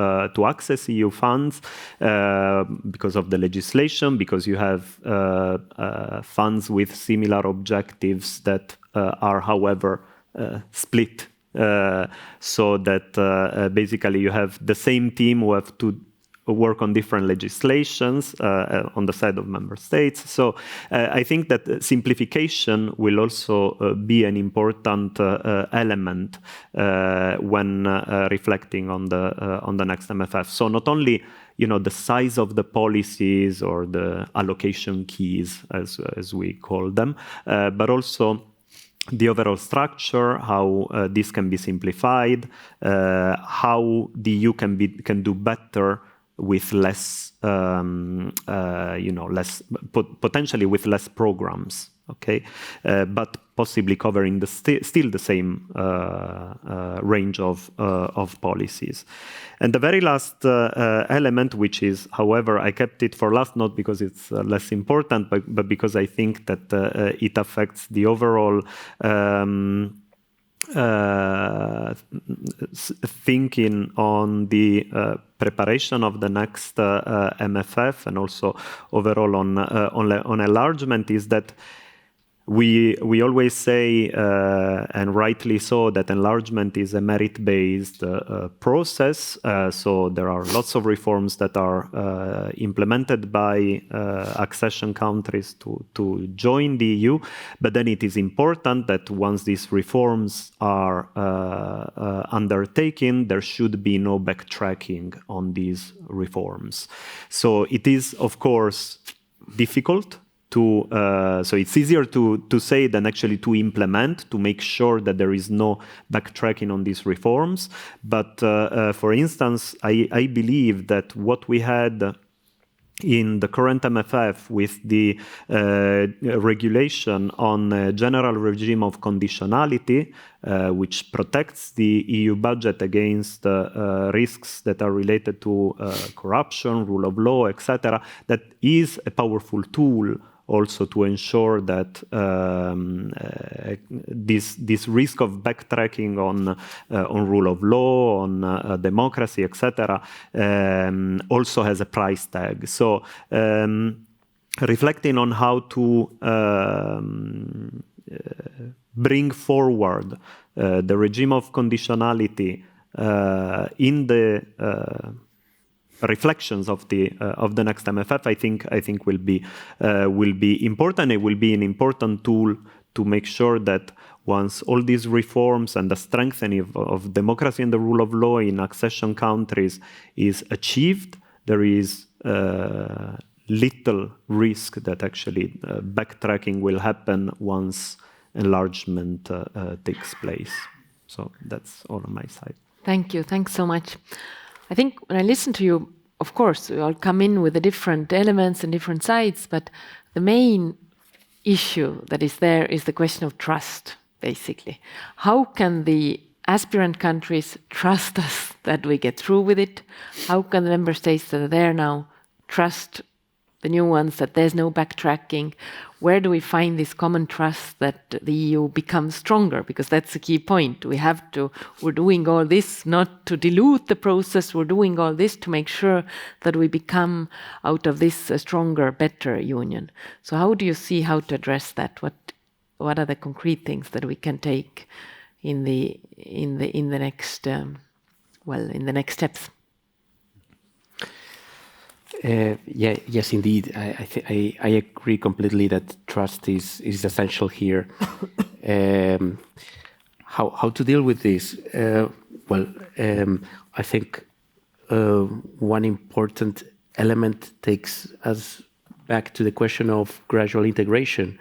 access EU funds because of the legislation, because you have funds with similar objectives that are, however, split, so that basically you have the same team who have to work on different legislations on the side of member states. So I think that simplification will also be an important element when reflecting on the next MFF. So not only the size of the policies or the allocation keys, as we call them, but also the overall structure, how this can be simplified, how the EU can do better with less, potentially with less programs. Okay, but possibly covering still the same range of policies. And the very last element, which is, however, I kept it for last, not because it's less important, but because I think that it affects the overall thinking on the preparation of the next MFF and also overall on enlargement, is that we always say, and rightly so, that enlargement is a merit-based process. So there are lots of reforms that are implemented by accession countries to join the EU. But then it is important that once these reforms are undertaken, there should be no backtracking on these reforms. So it is, of course, difficult. So it's easier to say than actually to implement, to make sure that there is no backtracking on these reforms. But for instance, I believe that what we had in the current MFF with the regulation on a general regime of conditionality, which protects the EU budget against risks that are related to corruption, rule of law, etc., that is a powerful tool also to ensure that this risk of backtracking on rule of law, on democracy, etc., also has a price tag. So reflecting on how to bring forward the regime of conditionality in the reflections of the next MFF, I think will be important. It will be an important tool to make sure that once all these reforms and the strengthening of democracy and the rule of law in accession countries is achieved, there is little risk that actually backtracking will happen once enlargement takes place. So that's all on my side. Thank you. Thanks so much. I think when I listen to you, of course, we all come in with the different elements and different sides, but the main issue that is there is the question of trust, basically. How can the aspirant countries trust us that we get through with it? How can the member states that are there now trust the new ones, that there's no backtracking? Where do we find this common trust that the EU becomes stronger? Because that's the key point. We're doing all this not to dilute the process, we're doing all this to make sure that we become out of this a stronger, better union. So how do you see how to address that? What are the concrete things that we can take in the next steps? Yes, indeed. I agree completely that trust is essential here. How to deal with this? I think one important element takes us back to the question of gradual integration.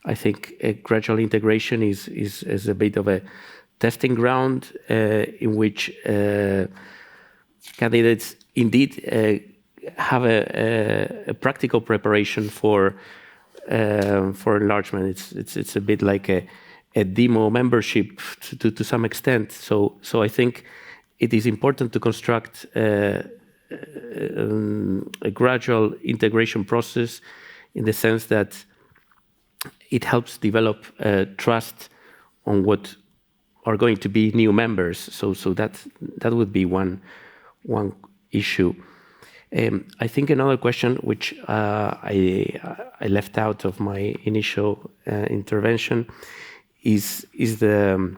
I think gradual integration is a bit of a testing ground in which candidates indeed have a practical preparation for enlargement. It's a bit like a demo membership to some extent. So I think it is important to construct a gradual integration process in the sense that it helps develop trust on what are going to be new members. So that would be one issue. I think another question which I left out of my initial intervention is the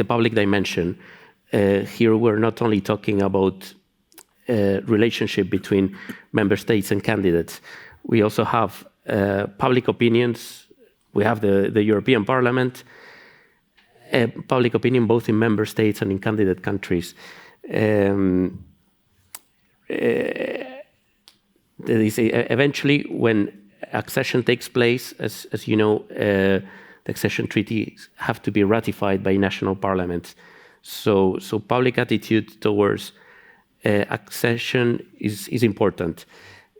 public dimension. Here we're not only talking about relationship between member states and candidates. We also have public opinions. We have the European Parliament, public opinion both in member states and in candidate countries. Eventually, when accession takes place, as you know, the accession treaties have to be ratified by national parliaments. So public attitude towards accession is important.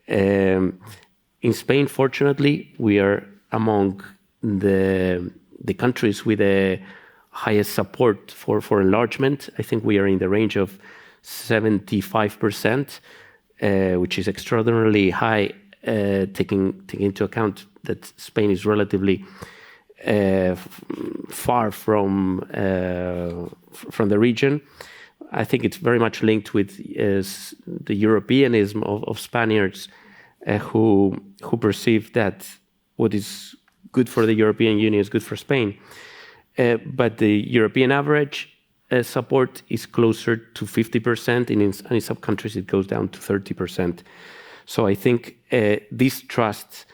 In Spain, fortunately, we are among the countries with the highest support for enlargement. I think we are in the range of 75%, which is extraordinarily high, taking into account that Spain is relatively far from the region. I think it's very much linked with the Europeanism of Spaniards who perceive that what is good for the European Union is good for Spain. But the European average support is closer to 50%, and in some countries it goes down to 30%. So I think this trust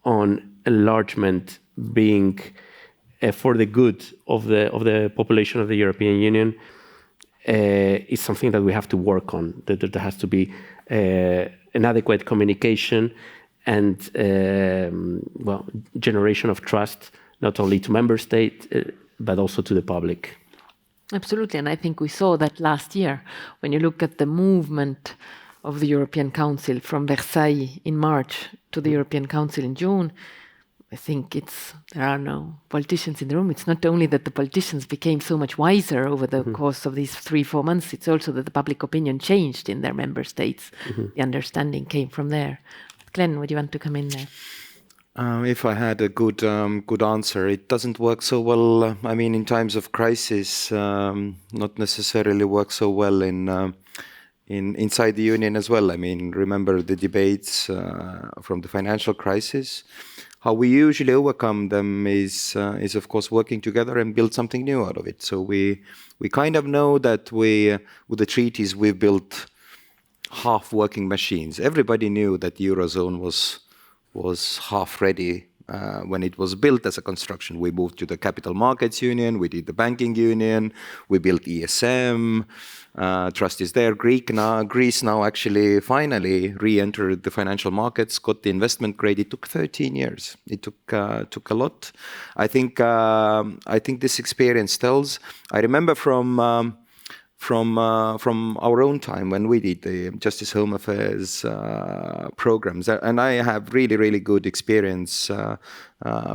on enlargement being for the good of the population of the European Union is something that we have to work on. That there has to be an adequate communication and generation of trust, not only to member states but also to the public. Absolutely, and I think we saw that last year when you look at the movement of the European Council from Versailles in March to the European Council in June. I think there are no politicians in the room. It's not only that the politicians became so much wiser over the course of these 3-4 months, it's also that the public opinion changed in their member states. The understanding came from there. Klen, would you want to come in there? If I had a good answer, it doesn't work so well. I mean, in times of crisis, not necessarily work so well inside the union as well. I mean, remember the debates from the financial crisis. How we usually overcome them is of course working together and build something new out of it. So we kind of know that with the treaties we've built half working machines. Everybody knew that the Eurozone was half ready when it was built as a construction. We moved to the Capital Markets Union, we did the Banking Union, we built ESM, trust is there. Greece now actually finally re-entered the financial markets, got the investment grade. It took 13 years. It took a lot. I think this experience tells. I remember from our own time when we did the Justice Home Affairs programs, and I have really good experience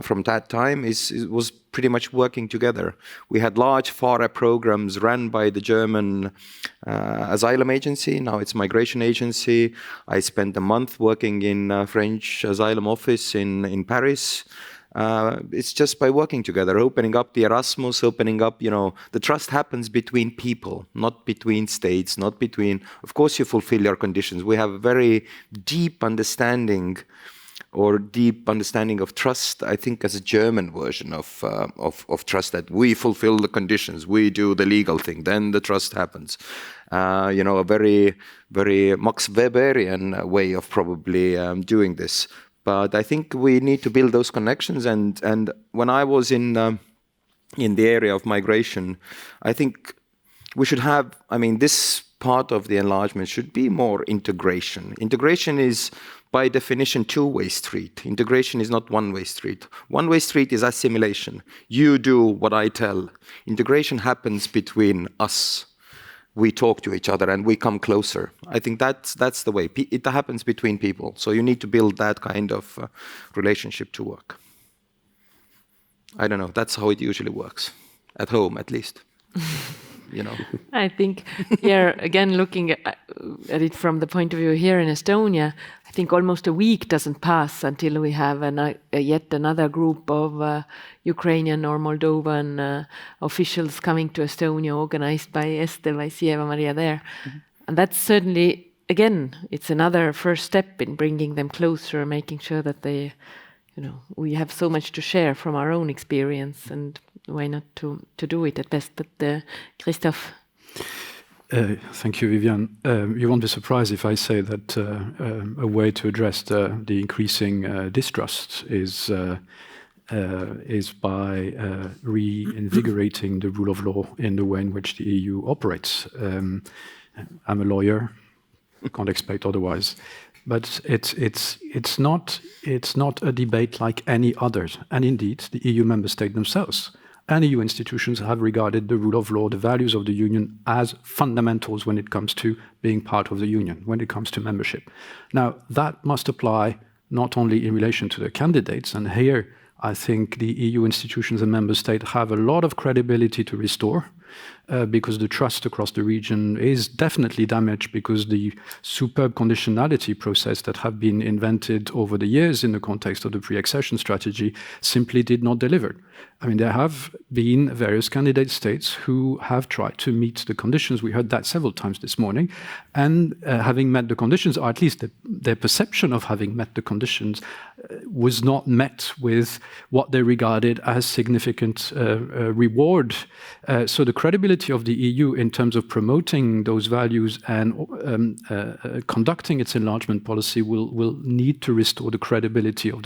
from that time. It was pretty much working together. We had large FARA programs run by the German asylum agency. Now it's migration agency. I spent a month working in French asylum office in Paris. It's just by working together, opening up the Erasmus, opening up, the trust happens between people, not between states, not between, of course you fulfill your conditions. We have a very deep understanding of trust, I think, as a German version of trust, that we fulfill the conditions, we do the legal thing, then the trust happens. A very, very Max Weberian way of probably doing this. But I think we need to build those connections. And when I was in the area of migration, I think we should have, this part of the enlargement should be more integration. Integration is, by definition, two-way street. Integration is not one-way street. One-way street is assimilation. You do what I tell. Integration happens between us. We talk to each other and we come closer. I think that's the way. It happens between people. So you need to build that kind of relationship to work. I don't know. That's how it usually works. At home, at least. I think here, again, looking at it from the point of view here in Estonia, I think almost a week doesn't pass until we have yet another group of Ukrainian or Moldovan officials coming to Estonia, organized by Estel. I see Eva Maria there. And that's certainly, again, it's another first step in bringing them closer, making sure that they, we have so much to share from our own experience, and why not to do it at best. But Christophe. Thank you, Vivian. You won't be surprised if I say that a way to address the increasing distrust is by reinvigorating the rule of law in the way in which the EU operates. I'm a lawyer, can't expect otherwise. But it's not a debate like any others. And indeed, the EU member states themselves and EU institutions have regarded the rule of law, the values of the Union, as fundamentals when it comes to being part of the Union, when it comes to membership. Now, that must apply not only in relation to the candidates, and here I think the EU institutions and member states have a lot of credibility to restore, because the trust across the region is definitely damaged because the superb conditionality process that have been invented over the years in the context of the pre-accession strategy simply did not deliver. I mean, there have been various candidate states who have tried to meet the conditions. We heard that several times this morning. And having met the conditions, or at least their perception of having met the conditions, was not met with what they regarded as significant reward. So the credibility of the EU in terms of promoting those values and conducting its enlargement policy will need to restore the credibility of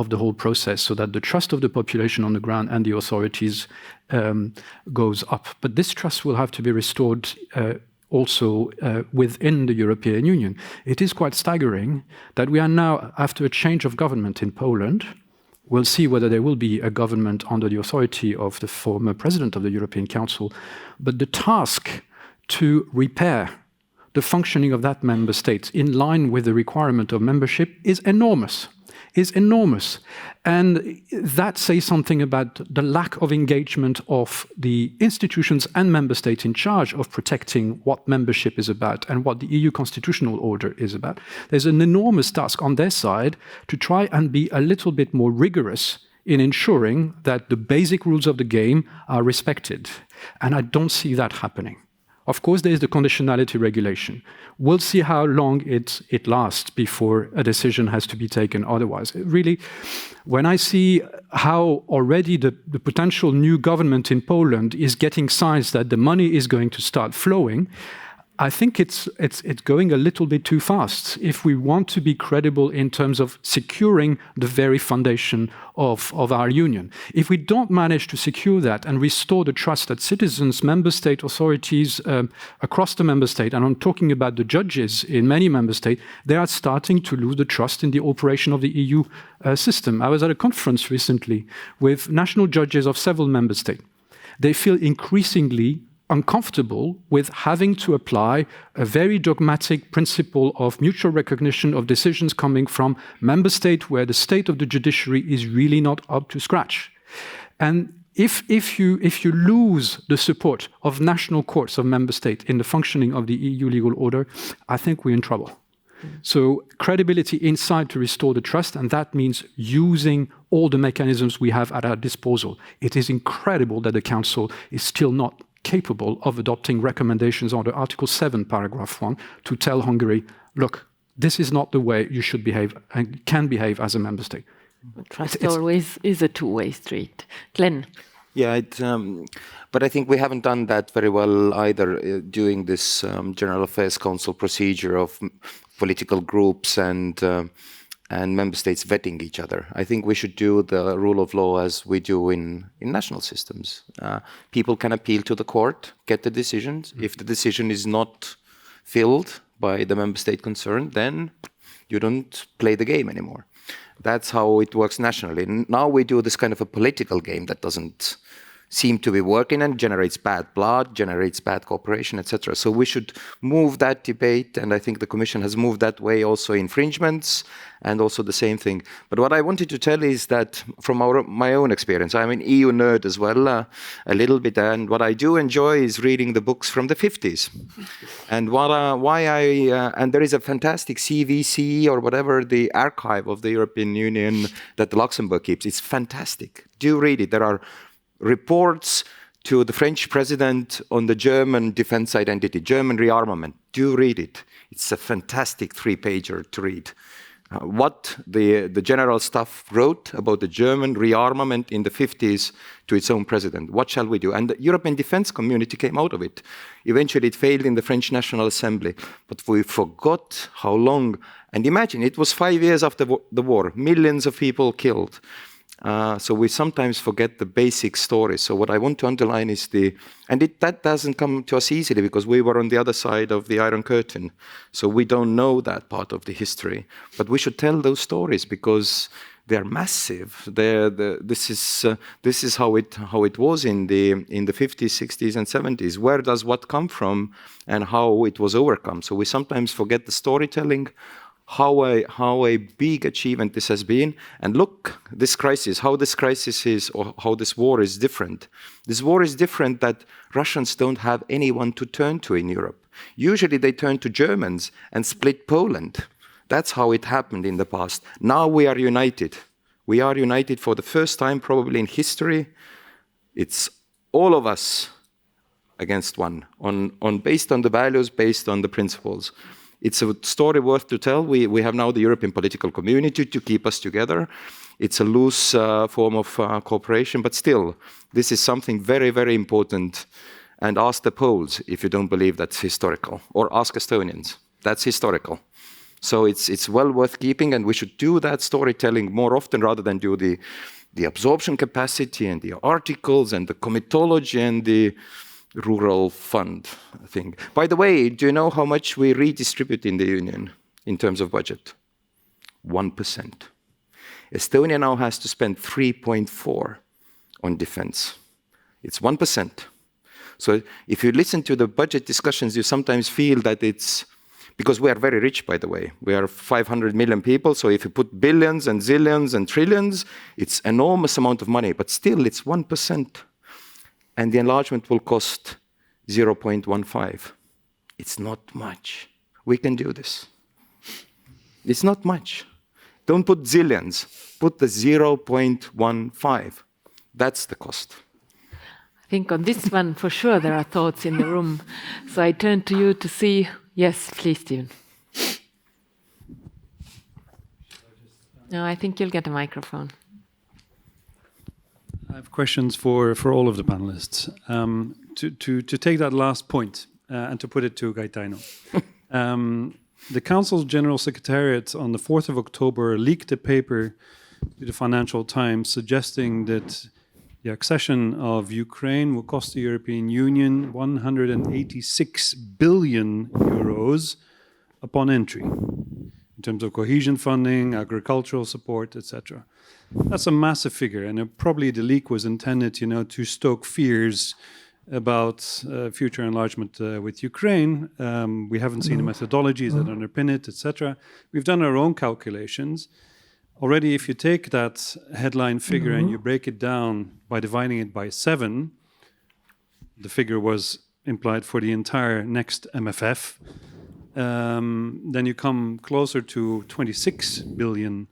the whole process, so that the trust of the population on the ground and the authorities goes up. But this trust will have to be restored also within the European Union. It is quite staggering that we are now, after a change of government in Poland, we'll see whether there will be a government under the authority of the former president of the European Council. But the task to repair the functioning of that member state in line with the requirement of membership is enormous. And that says something about the lack of engagement of the institutions and member states in charge of protecting what membership is about and what the EU constitutional order is about. There's an enormous task on their side to try and be a little bit more rigorous in ensuring that the basic rules of the game are respected. And I don't see that happening. Of course, there is the conditionality regulation. We'll see how long it lasts before a decision has to be taken otherwise. Really, when I see how already the potential new government in Poland is getting signs that the money is going to start flowing, I think it's going a little bit too fast if we want to be credible in terms of securing the very foundation of our union. If we don't manage to secure that and restore the trust that citizens, member state authorities across the member state, and I'm talking about the judges in many member states, they are starting to lose the trust in the operation of the EU system. I was at a conference recently with national judges of several member states. They feel increasingly uncomfortable with having to apply a very dogmatic principle of mutual recognition of decisions coming from member state where the state of the judiciary is really not up to scratch. And if you lose the support of national courts of member state in the functioning of the EU legal order, I think we're in trouble. So credibility inside to restore the trust, and that means using all the mechanisms we have at our disposal. It is incredible that the Council is still not capable of adopting recommendations under Article 7, paragraph 1, to tell Hungary, look, this is not the way you should behave and can behave as a member state. Trust always is a two-way street. Klen. Yeah, but I think we haven't done that very well either during this General Affairs Council procedure of political groups and member states vetting each other. I think we should do the rule of law as we do in national systems. People can appeal to the court, get the decisions. If the decision is not filled by the member state concerned, then you don't play the game anymore. That's how it works nationally. Now we do this kind of a political game that doesn't seem to be working and generates bad blood, generates bad cooperation, etc. So we should move that debate, and I think the Commission has moved that way also infringements and also the same thing. But what I wanted to tell is that from my own experience, I'm an EU nerd as well, a little bit, and what I do enjoy is reading the books from the 50s. And and there is a fantastic CVC or whatever, the archive of the European Union that Luxembourg keeps. It's fantastic. Do read it. There are reports to the French president on the German defense identity, German rearmament. Do read it. It's a fantastic 3-pager to read. What the general staff wrote about the German rearmament in the 50s to its own president. What shall we do? And the European defense community came out of it. Eventually it failed in the French National Assembly, but we forgot how long. And imagine, it was 5 years after the war, millions of people killed. So we sometimes forget the basic story. So what I want to underline is that doesn't come to us easily because we were on the other side of the Iron Curtain. So we don't know that part of the history. But we should tell those stories because they're massive. This is how it was in the 50s, 60s, and 70s. Where does what come from, and how it was overcome? So we sometimes forget the storytelling, how a big achievement this has been. And look, this crisis, how this crisis is, or how this war is different. This war is different that Russians don't have anyone to turn to in Europe. Usually they turn to Germans and split Poland. That's how it happened in the past. Now we are united. We are united for the first time probably in history. It's all of us against one, based on the values, based on the principles. It's a story worth to tell. We have now the European political community to keep us together. It's a loose form of cooperation, but still, this is something very, very important. And ask the Poles if you don't believe that's historical, or ask Estonians. That's historical. So it's well worth keeping, and we should do that storytelling more often rather than do the absorption capacity and the articles and the comitology and the rural fund thing. By the way, do you know how much we redistribute in the Union in terms of budget? 1%. Estonia now has to spend 3.4 on defense. It's 1%. So if you listen to the budget discussions, you sometimes feel that it's, because we are very rich, by the way. We are 500 million people, so if you put billions and zillions and trillions, it's enormous amount of money, but still it's 1%. And the enlargement will cost 0.15. It's not much. We can do this. It's not much. Don't put zillions, put the 0.15. That's the cost. I think on this one, for sure, there are thoughts in the room. So I turn to you to see. Yes, please, Stephen. No, I think you'll get a microphone. I have questions for all of the panelists. To take that last point and to put it to Gaetano. The Council's General Secretariat on the 4th of October leaked a paper to the Financial Times suggesting that the accession of Ukraine will cost the European Union 186 billion euros upon entry, in terms of cohesion funding, agricultural support, etc. That's a massive figure, and probably the leak was intended, to stoke fears about future enlargement with Ukraine. We haven't seen the methodologies that underpin it, etc. We've done our own calculations. Already, if you take that headline figure and you break it down by dividing it by 7, the figure was implied for the entire next MFF, then you come closer to 26 billion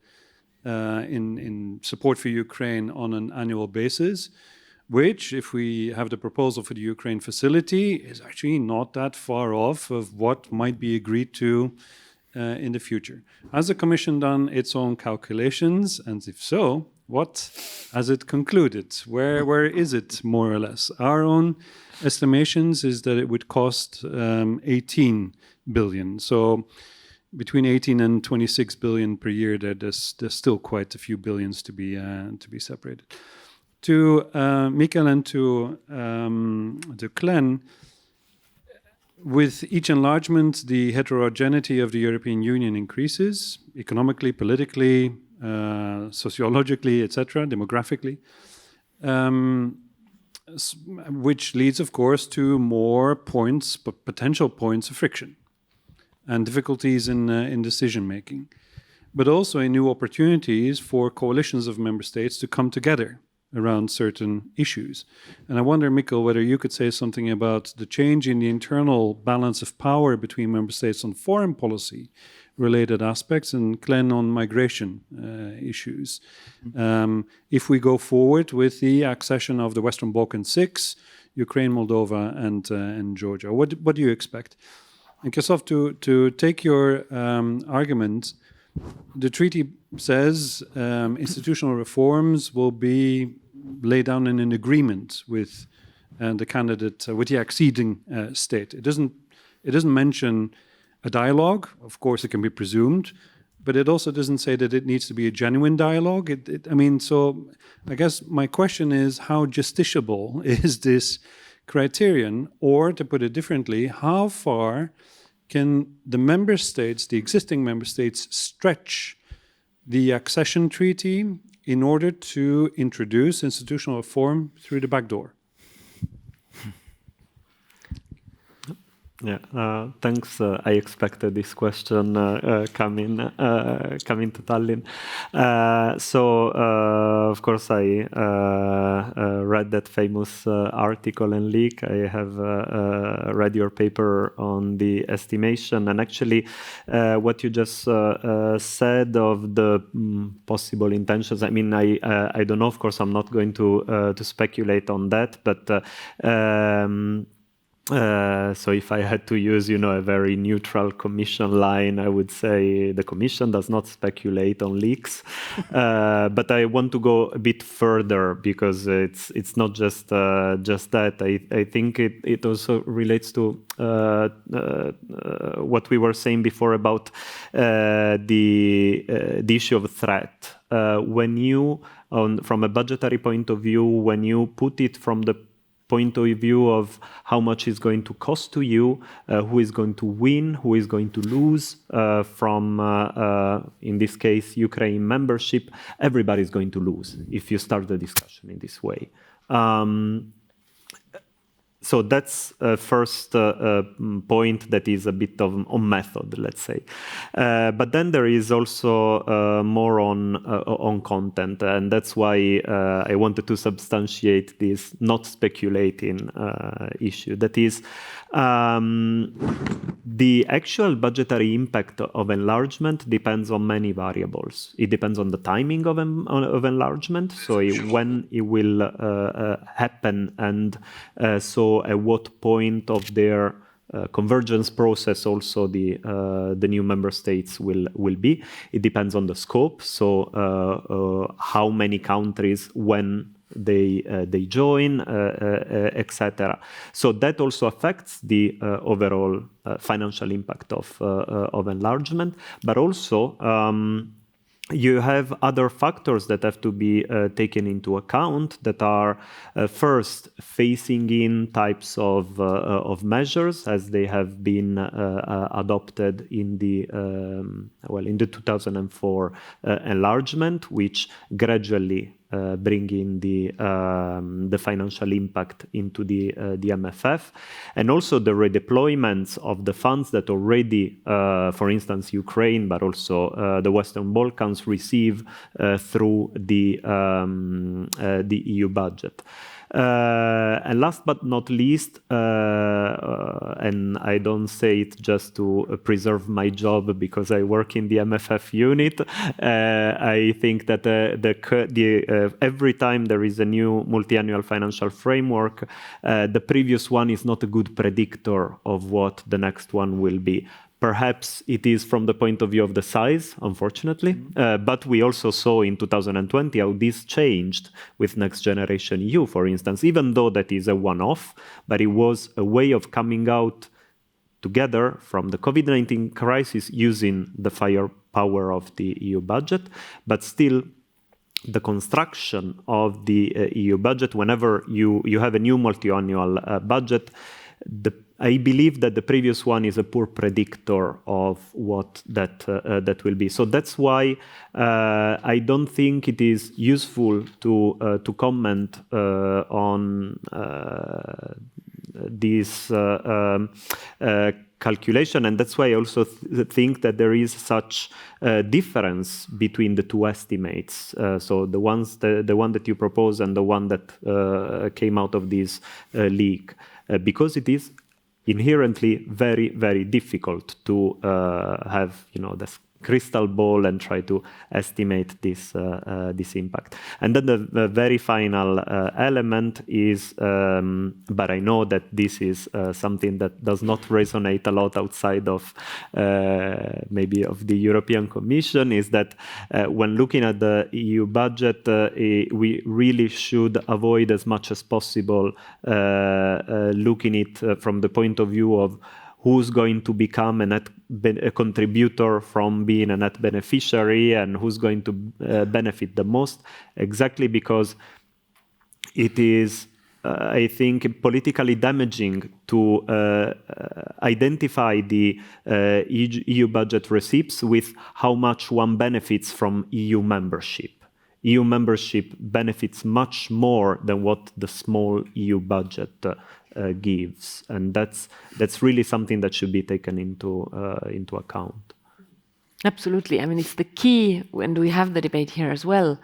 in support for Ukraine on an annual basis, which, if we have the proposal for the Ukraine facility, is actually not that far off of what might be agreed to in the future. Has the Commission done its own calculations? And if so, what has it concluded? Where is it, more or less? Our own estimations is that it would cost 18 billion. So between 18 and 26 billion per year, there's still quite a few billions to be separated. To Mikel and to Klen, with each enlargement, the heterogeneity of the European Union increases, economically, politically, sociologically, etc., demographically, which leads, of course, to more points, potential points of friction and difficulties in decision-making, but also in new opportunities for coalitions of member states to come together around certain issues. And I wonder, Mikel, whether you could say something about the change in the internal balance of power between member states on foreign policy related aspects and Klen on migration issues. If we go forward with the accession of the Western Balkan 6, Ukraine, Moldova, and Georgia, what do you expect? And Christophe, to take your argument, the treaty says institutional reforms will be laid down in an agreement with the candidate, with the acceding state. It doesn't mention a dialogue. Of course, it can be presumed, but it also doesn't say that it needs to be a genuine dialogue. So I guess my question is, how justiciable is this criterion? Or, to put it differently, how far can the member states, the existing member states, stretch the accession treaty in order to introduce institutional reform through the back door? Yeah, thanks. I expected this question coming to Tallinn. Of course, I read that famous article and leak. I have read your paper on the estimation, and actually, what you just said of the possible intentions. I mean, I don't know. Of course, I'm not going to speculate on that, but. So if I had to use, a very neutral Commission line, I would say the Commission does not speculate on leaks. But I want to go a bit further because it's not just that. I think it also relates to what we were saying before about the issue of threat. When you, from a budgetary point of view, when you put it from the point of view of how much is going to cost to you, who is going to win, who is going to lose from, in this case, Ukraine membership, everybody is going to lose if you start the discussion in this way. So that's a first point that is a bit on method, let's say. But then there is also more on content, and that's why I wanted to substantiate this not speculating issue. That is, the actual budgetary impact of enlargement depends on many variables. It depends on the timing of enlargement, so when it will happen, and so at what point of their convergence process also the new member states will be. It depends on the scope, so how many countries, when they join, etc. So that also affects the overall financial impact of enlargement, but also you have other factors that have to be taken into account that are first phasing in types of measures as they have been adopted in the 2004 enlargement, which gradually bring in the financial impact into the MFF, and also the redeployments of the funds that already, for instance, Ukraine, but also the Western Balkans receive through the EU budget. And last but not least, and I don't say it just to preserve my job because I work in the MFF unit, I think that every time there is a new multi-annual financial framework, the previous one is not a good predictor of what the next one will be. Perhaps it is from the point of view of the size, unfortunately, but we also saw in 2020 how this changed with Next Generation EU, for instance, even though that is a one-off, but it was a way of coming out together from the COVID-19 crisis using the firepower of the EU budget, but still the construction of the EU budget, whenever you have a new multi-annual budget, I believe that the previous one is a poor predictor of what that will be. So that's why I don't think it is useful to comment on this calculation, and that's why I also think that there is such difference between the two estimates. So the one that you propose and the one that came out of this leak, because it is inherently very, very difficult to have, this crystal ball and try to estimate this impact. And then the very final element is, but I know that this is something that does not resonate a lot outside of maybe of the European Commission, is that when looking at the EU budget, we really should avoid as much as possible looking it from the point of view of who's going to become a contributor from being a net beneficiary and who's going to benefit the most, exactly because it is I think, politically damaging to identify the EU budget receipts with how much one benefits from EU membership. EU membership benefits much more than what the small EU budget gives, and that's really something that should be taken into account. Absolutely. I mean, it's the key, and we have the debate here as well.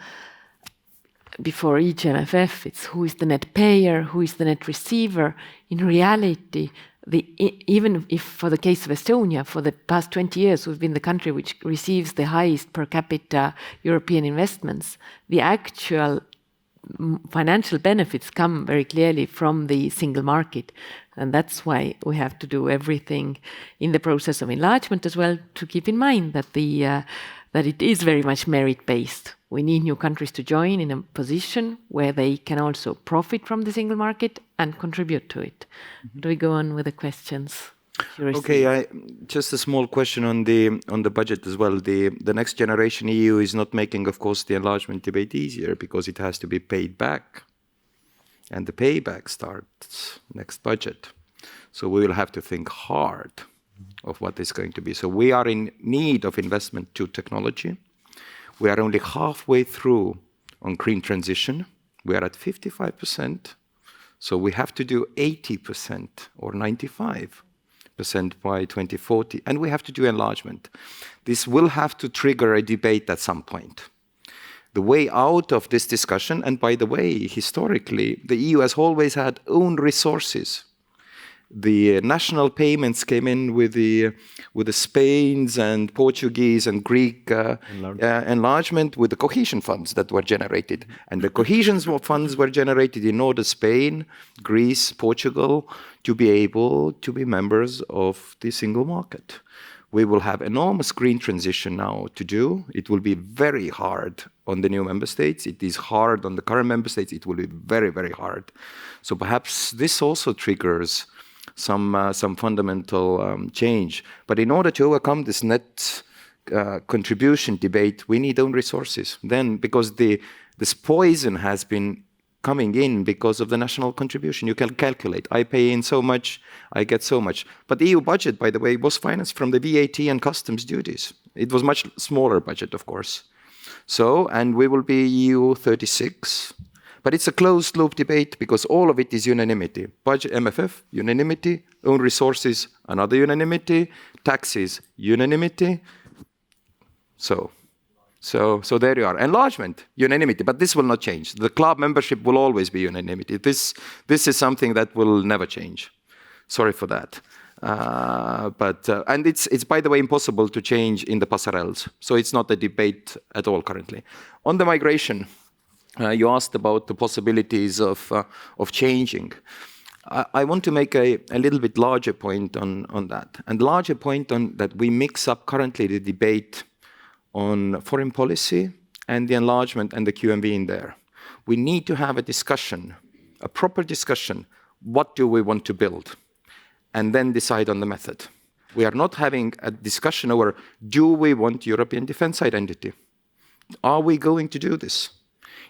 Before each MFF, it's who is the net payer, who is the net receiver. In reality, even if for the case of Estonia, for the past 20 years, we've been the country which receives the highest per capita European investments, the actual financial benefits come very clearly from the single market. And that's why we have to do everything in the process of enlargement as well, to keep in mind that that it is very much merit-based. We need new countries to join in a position where they can also profit from the single market and contribute to it. Do we go on with the questions? Okay, just a small question on the budget as well. The Next Generation EU is not making, of course, the enlargement debate easier because it has to be paid back. And the payback starts next budget. So we will have to think hard of what is going to be. So we are in need of investment to technology. We are only halfway through on green transition. We are at 55%. So we have to do 80% or 95% by 2040. And we have to do enlargement. This will have to trigger a debate at some point. The way out of this discussion, and by the way, historically, the EU has always had own resources. The national payments came in with the Spain's and Portuguese and Greek enlargement with the cohesion funds that were generated. And the cohesion funds were generated in order Spain, Greece, Portugal to be able to be members of the single market. We will have enormous green transition now to do. It will be very hard on the new member states. It is hard on the current member states. It will be very, very hard. So perhaps this also triggers some fundamental change. But in order to overcome this net contribution debate, we need own resources. Then, because this poison has been coming in because of the national contribution, you can calculate. I pay in so much, I get so much. But the EU budget, by the way, was financed from the VAT and customs duties. It was much smaller budget, of course. So, and we will be EU 36. But it's a closed loop debate because all of it is unanimity. Budget, MFF, unanimity. Own resources, another unanimity. Taxes, unanimity. So there you are. Enlargement, unanimity. But this will not change. The club membership will always be unanimity. This is something that will never change. Sorry for that. And it's by the way impossible to change in the passerelles. So it's not a debate at all currently. On the migration. You asked about the possibilities of changing. I want to make a little bit larger point on that. And larger point on that we mix up currently the debate on foreign policy and the enlargement and the QMV in there. We need to have a discussion, a proper discussion. What do we want to build? And then decide on the method. We are not having a discussion over, do we want European defense identity? Are we going to do this?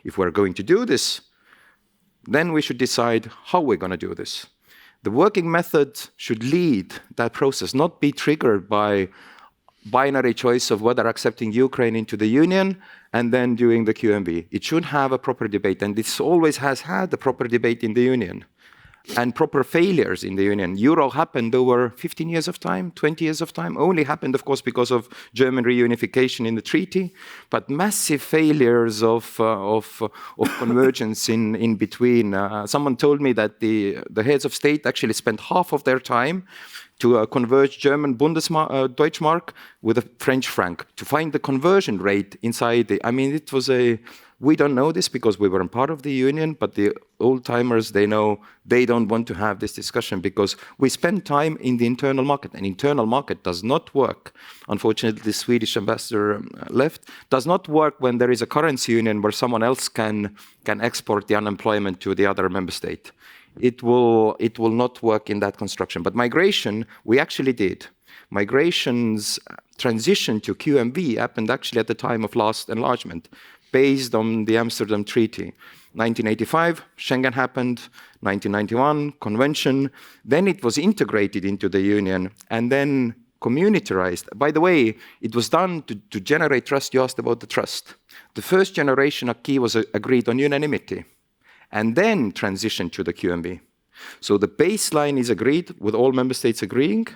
If we're going to do this, then we should decide how we're going to do this. The working method should lead that process, not be triggered by binary choice of whether accepting Ukraine into the Union and then doing the QMV. It should have a proper debate, and this always has had a proper debate in the Union. And proper failures in the Union. Euro happened over 15 years of time, 20 years of time. Only happened, of course, because of German reunification in the treaty. But massive failures of convergence in between. Someone told me that the heads of state actually spent half of their time to converge German Deutschmark with a French franc, to find the conversion rate inside the... I mean, it was a... We don't know this because we weren't part of the union, but the old-timers, they know they don't want to have this discussion because we spend time in the internal market, and internal market does not work. Unfortunately, the Swedish ambassador left. Does not work when there is a currency union where someone else can export the unemployment to the other member state. It will not work in that construction. But migration, we actually did. Migration's transition to QMV happened actually at the time of last enlargement, based on the Amsterdam Treaty. 1985, Schengen happened, 1991, Convention, then it was integrated into the Union, and then communitarized. By the way, it was done to generate trust. You asked about the trust. The first generation acquis was agreed on unanimity, and then transitioned to the QMV. So the baseline is agreed, with all member states agreeing,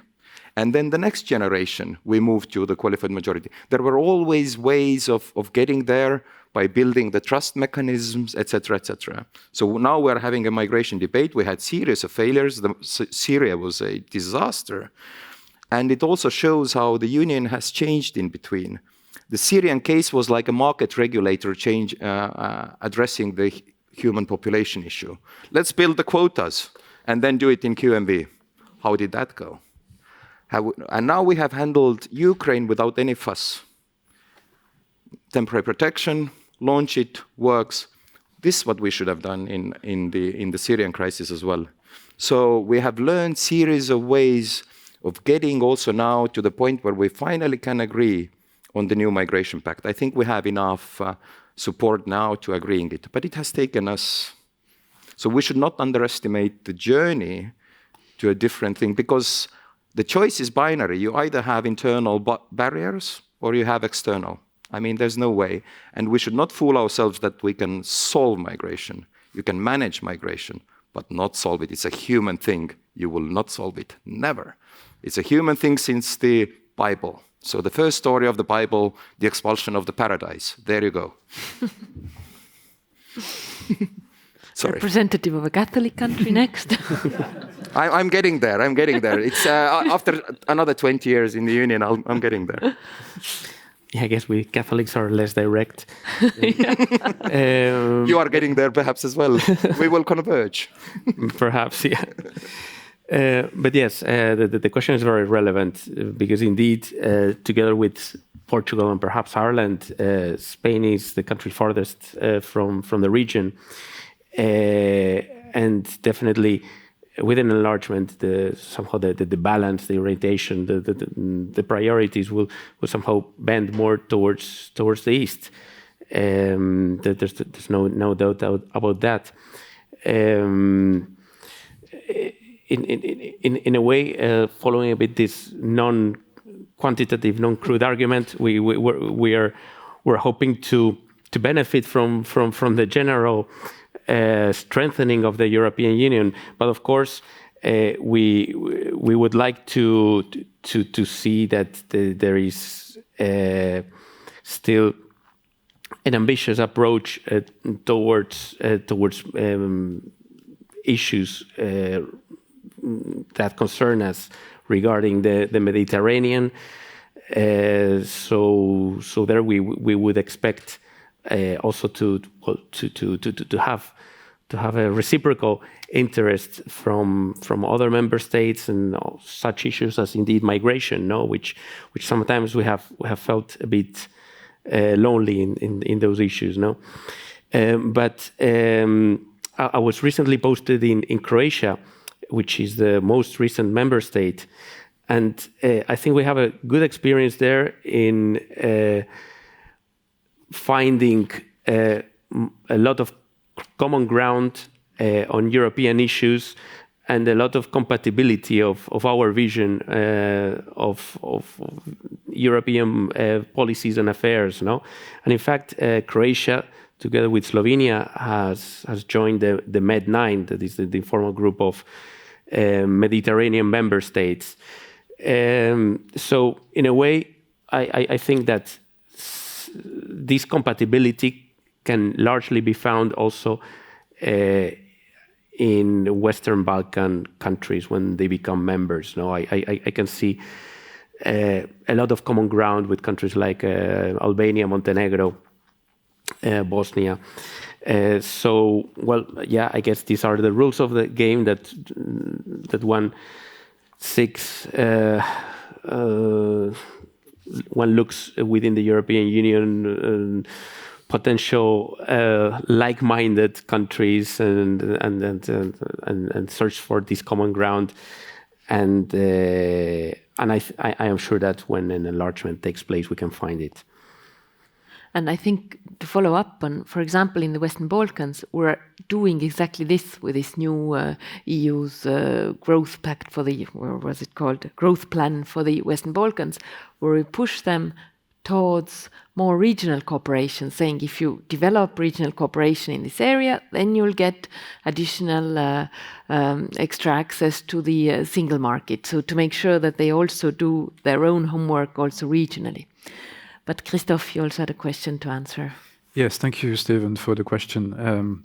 and then the next generation, we moved to the qualified majority. There were always ways of getting there by building the trust mechanisms, etc., etc. So now we're having a migration debate. We had series of failures. Syria was a disaster. And it also shows how the Union has changed in between. The Syrian case was like a market regulator change, addressing the human population issue. Let's build the quotas and then do it in QMV. How did that go? And now we have handled Ukraine without any fuss. Temporary protection, launch it, works. This is what we should have done in the Syrian crisis as well. So we have learned series of ways of getting also now to the point where we finally can agree on the new migration pact. I think we have enough support now to agreeing it, but it has taken us. So we should not underestimate the journey to a different thing, because the choice is binary. You either have internal barriers or you have external. I mean, there's no way. And we should not fool ourselves that we can solve migration. You can manage migration, but not solve it. It's a human thing. You will not solve it. Never. It's a human thing since the Bible. So the first story of the Bible, the expulsion of the paradise. There you go. Sorry. Representative of a Catholic country next. I'm getting there. I'm getting there. It's after another 20 years in the Union, I'm getting there. Yeah, I guess we Catholics are less direct. You are getting there perhaps as well. We will converge. Perhaps, yeah. But yes, the question is very relevant because indeed, together with Portugal and perhaps Ireland, Spain is the country farthest from the region. And definitely within enlargement, somehow the balance, the orientation, the priorities will somehow bend more towards the east. There's no doubt about that. In a way, following a bit this non-quantitative, non-crude argument, we're hoping to benefit from the general strengthening of the European Union, but of course we would like to see that there is still an ambitious approach towards issues that concern us regarding the Mediterranean. So there we would expect also to have a reciprocal interest from other member states and such issues as indeed migration, which sometimes we have felt a bit lonely in those issues, But I was recently posted in Croatia, which is the most recent member state, and I think we have a good experience there in finding a lot of common ground on European issues and a lot of compatibility of our vision of European policies and affairs. And in fact, Croatia, together with Slovenia, has joined the Med9, that is the informal group of Mediterranean member states. So in a way, I think that this compatibility can largely be found also in Western Balkan countries when they become members. I can see a lot of common ground with countries like Albania, Montenegro, Bosnia. I guess these are the rules of the game that one seeks. One looks within the European Union, potential like-minded countries, and search for this common ground. And I am sure that when an enlargement takes place, we can find it. And I think to follow up on, for example, in the Western Balkans, we're doing exactly this with this new EU's growth pact for the, or was it called, growth plan for the Western Balkans, where we push them towards more regional cooperation, saying if you develop regional cooperation in this area, then you'll get additional extra access to the single market. So to make sure that they also do their own homework also regionally. But Christophe, you also had a question to answer. Yes, thank you, Stephen, for the question.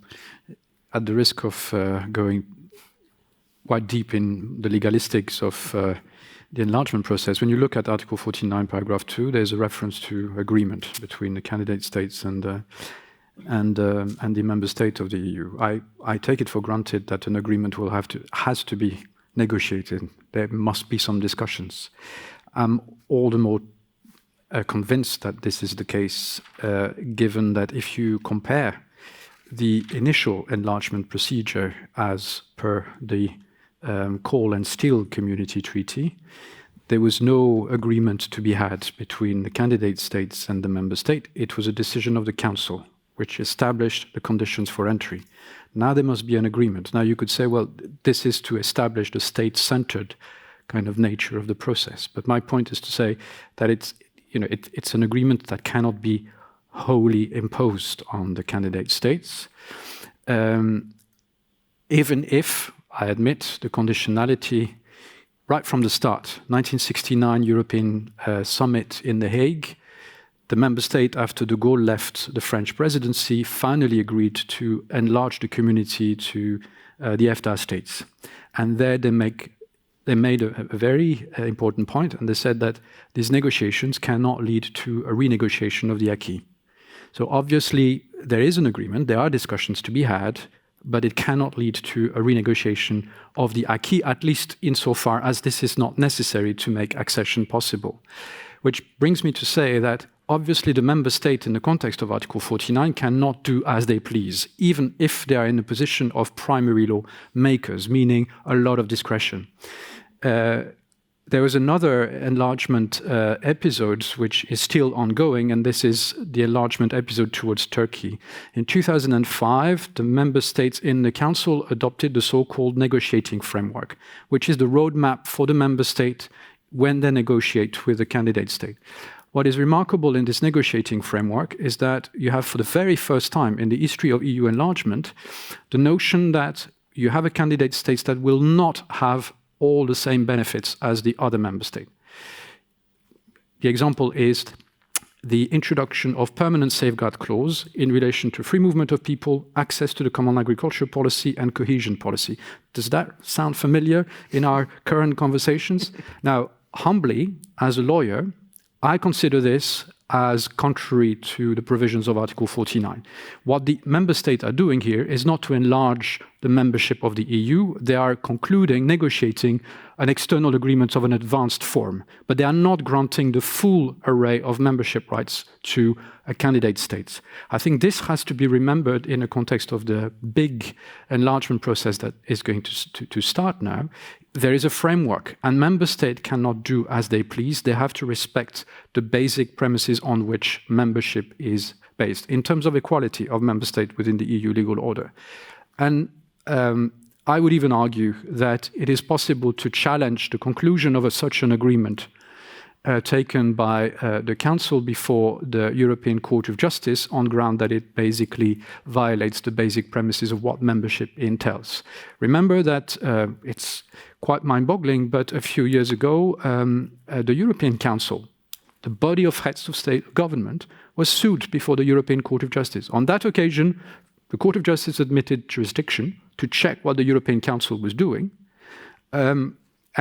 At the risk of going quite deep in the legalistics of the enlargement process, when you look at Article 49, paragraph 2, there's a reference to agreement between the candidate states and the member state of the EU. I take it for granted that an agreement has to be negotiated. There must be some discussions. I'm all the more convinced that this is the case, given that if you compare the initial enlargement procedure as per the Coal and Steel Community Treaty, there was no agreement to be had between the candidate states and the member state. It was a decision of the Council, which established the conditions for entry. Now there must be an agreement. Now you could say, well, this is to establish the state-centered kind of nature of the process. But my point is to say that it's an agreement that cannot be wholly imposed on the candidate states, even if, I admit, the conditionality right from the start, 1969 European Summit in The Hague, the member state, after de Gaulle left the French presidency, finally agreed to enlarge the community to the EFTA states. And there they made a very important point, and they said that these negotiations cannot lead to a renegotiation of the acquis. So obviously there is an agreement, there are discussions to be had, but it cannot lead to a renegotiation of the acquis, at least insofar as this is not necessary to make accession possible. Which brings me to say that obviously the member state in the context of Article 49 cannot do as they please, even if they are in a position of primary law makers, meaning a lot of discretion. There was another enlargement episode which is still ongoing, and this is the enlargement episode towards Turkey. In 2005, the member states in the Council adopted the so-called negotiating framework, which is the roadmap for the member state when they negotiate with the candidate state. What is remarkable in this negotiating framework is that you have, for the very first time in the history of EU enlargement, the notion that you have a candidate state that will not have all the same benefits as the other member state. The example is the introduction of permanent safeguard clause in relation to free movement of people, access to the common agricultural policy and cohesion policy. Does that sound familiar in our current conversations? Now, humbly, as a lawyer, I consider this as contrary to the provisions of Article 49. What the member states are doing here is not to enlarge the membership of the EU. They are concluding, negotiating an external agreement of an advanced form, but they are not granting the full array of membership rights to a candidate state. I think this has to be remembered in the context of the big enlargement process that is going to start now. There is a framework, and member states cannot do as they please. They have to respect the basic premises on which membership is based, in terms of equality of member states within the EU legal order. And I would even argue that it is possible to challenge the conclusion of such an agreement taken by the Council before the European Court of Justice on ground that it basically violates the basic premises of what membership entails. Remember that it's quite mind-boggling, but a few years ago, the European Council, the body of heads of state government, was sued before the European Court of Justice. On that occasion, the Court of Justice admitted jurisdiction to check what the European Council was doing. And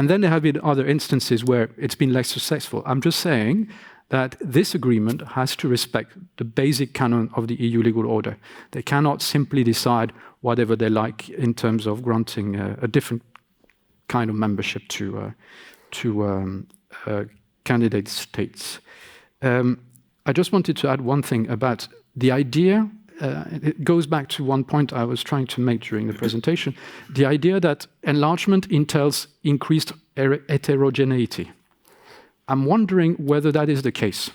then there have been other instances where it's been less successful. I'm just saying that this agreement has to respect the basic canon of the EU legal order. They cannot simply decide whatever they like in terms of granting a different kind of membership to candidate states. I just wanted to add one thing about the idea. It goes back to one point I was trying to make during the presentation, the idea that enlargement entails increased heterogeneity. I'm wondering whether that is the case.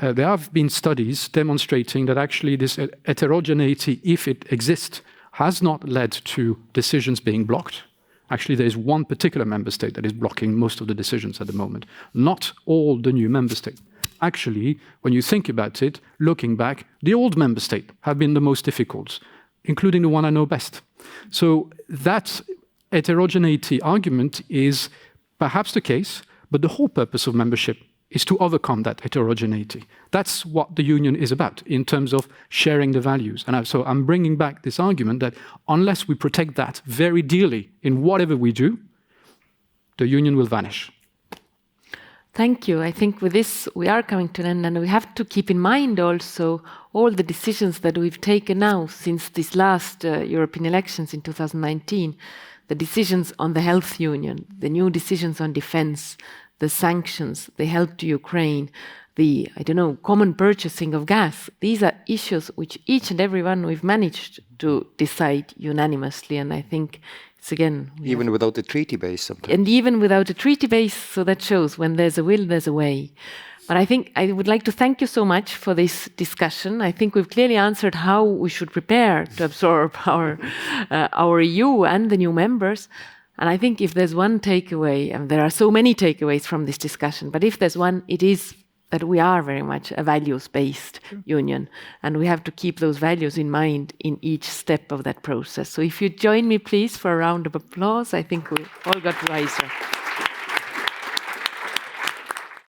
there have been studies demonstrating that actually this heterogeneity, if it exists, has not led to decisions being blocked. Actually, there is one particular member state that is blocking most of the decisions at the moment, not all the new member states. Actually, when you think about it, looking back, the old member states have been the most difficult, including the one I know best. So that heterogeneity argument is perhaps the case, but the whole purpose of membership is to overcome that heterogeneity. That's what the union is about in terms of sharing the values. And so I'm bringing back this argument that unless we protect that very dearly in whatever we do, the union will vanish. Thank you. I think with this we are coming to an end, and we have to keep in mind also all the decisions that we've taken now since these last European elections in 2019, the decisions on the health union, the new decisions on defense, the sanctions, the help to Ukraine, the, common purchasing of gas. These are issues which each and every one we've managed to decide unanimously, and I think it's again... Even without a treaty base sometimes. And even without a treaty base, so that shows when there's a will, there's a way. But I think I would like to thank you so much for this discussion. I think we've clearly answered how we should prepare to absorb our EU and the new members. And I think if there's one takeaway, and there are so many takeaways from this discussion, but if there's one, it is that we are very much a values-based union, and we have to keep those values in mind in each step of that process. So if you join me, please, for a round of applause, I think we all got wiser.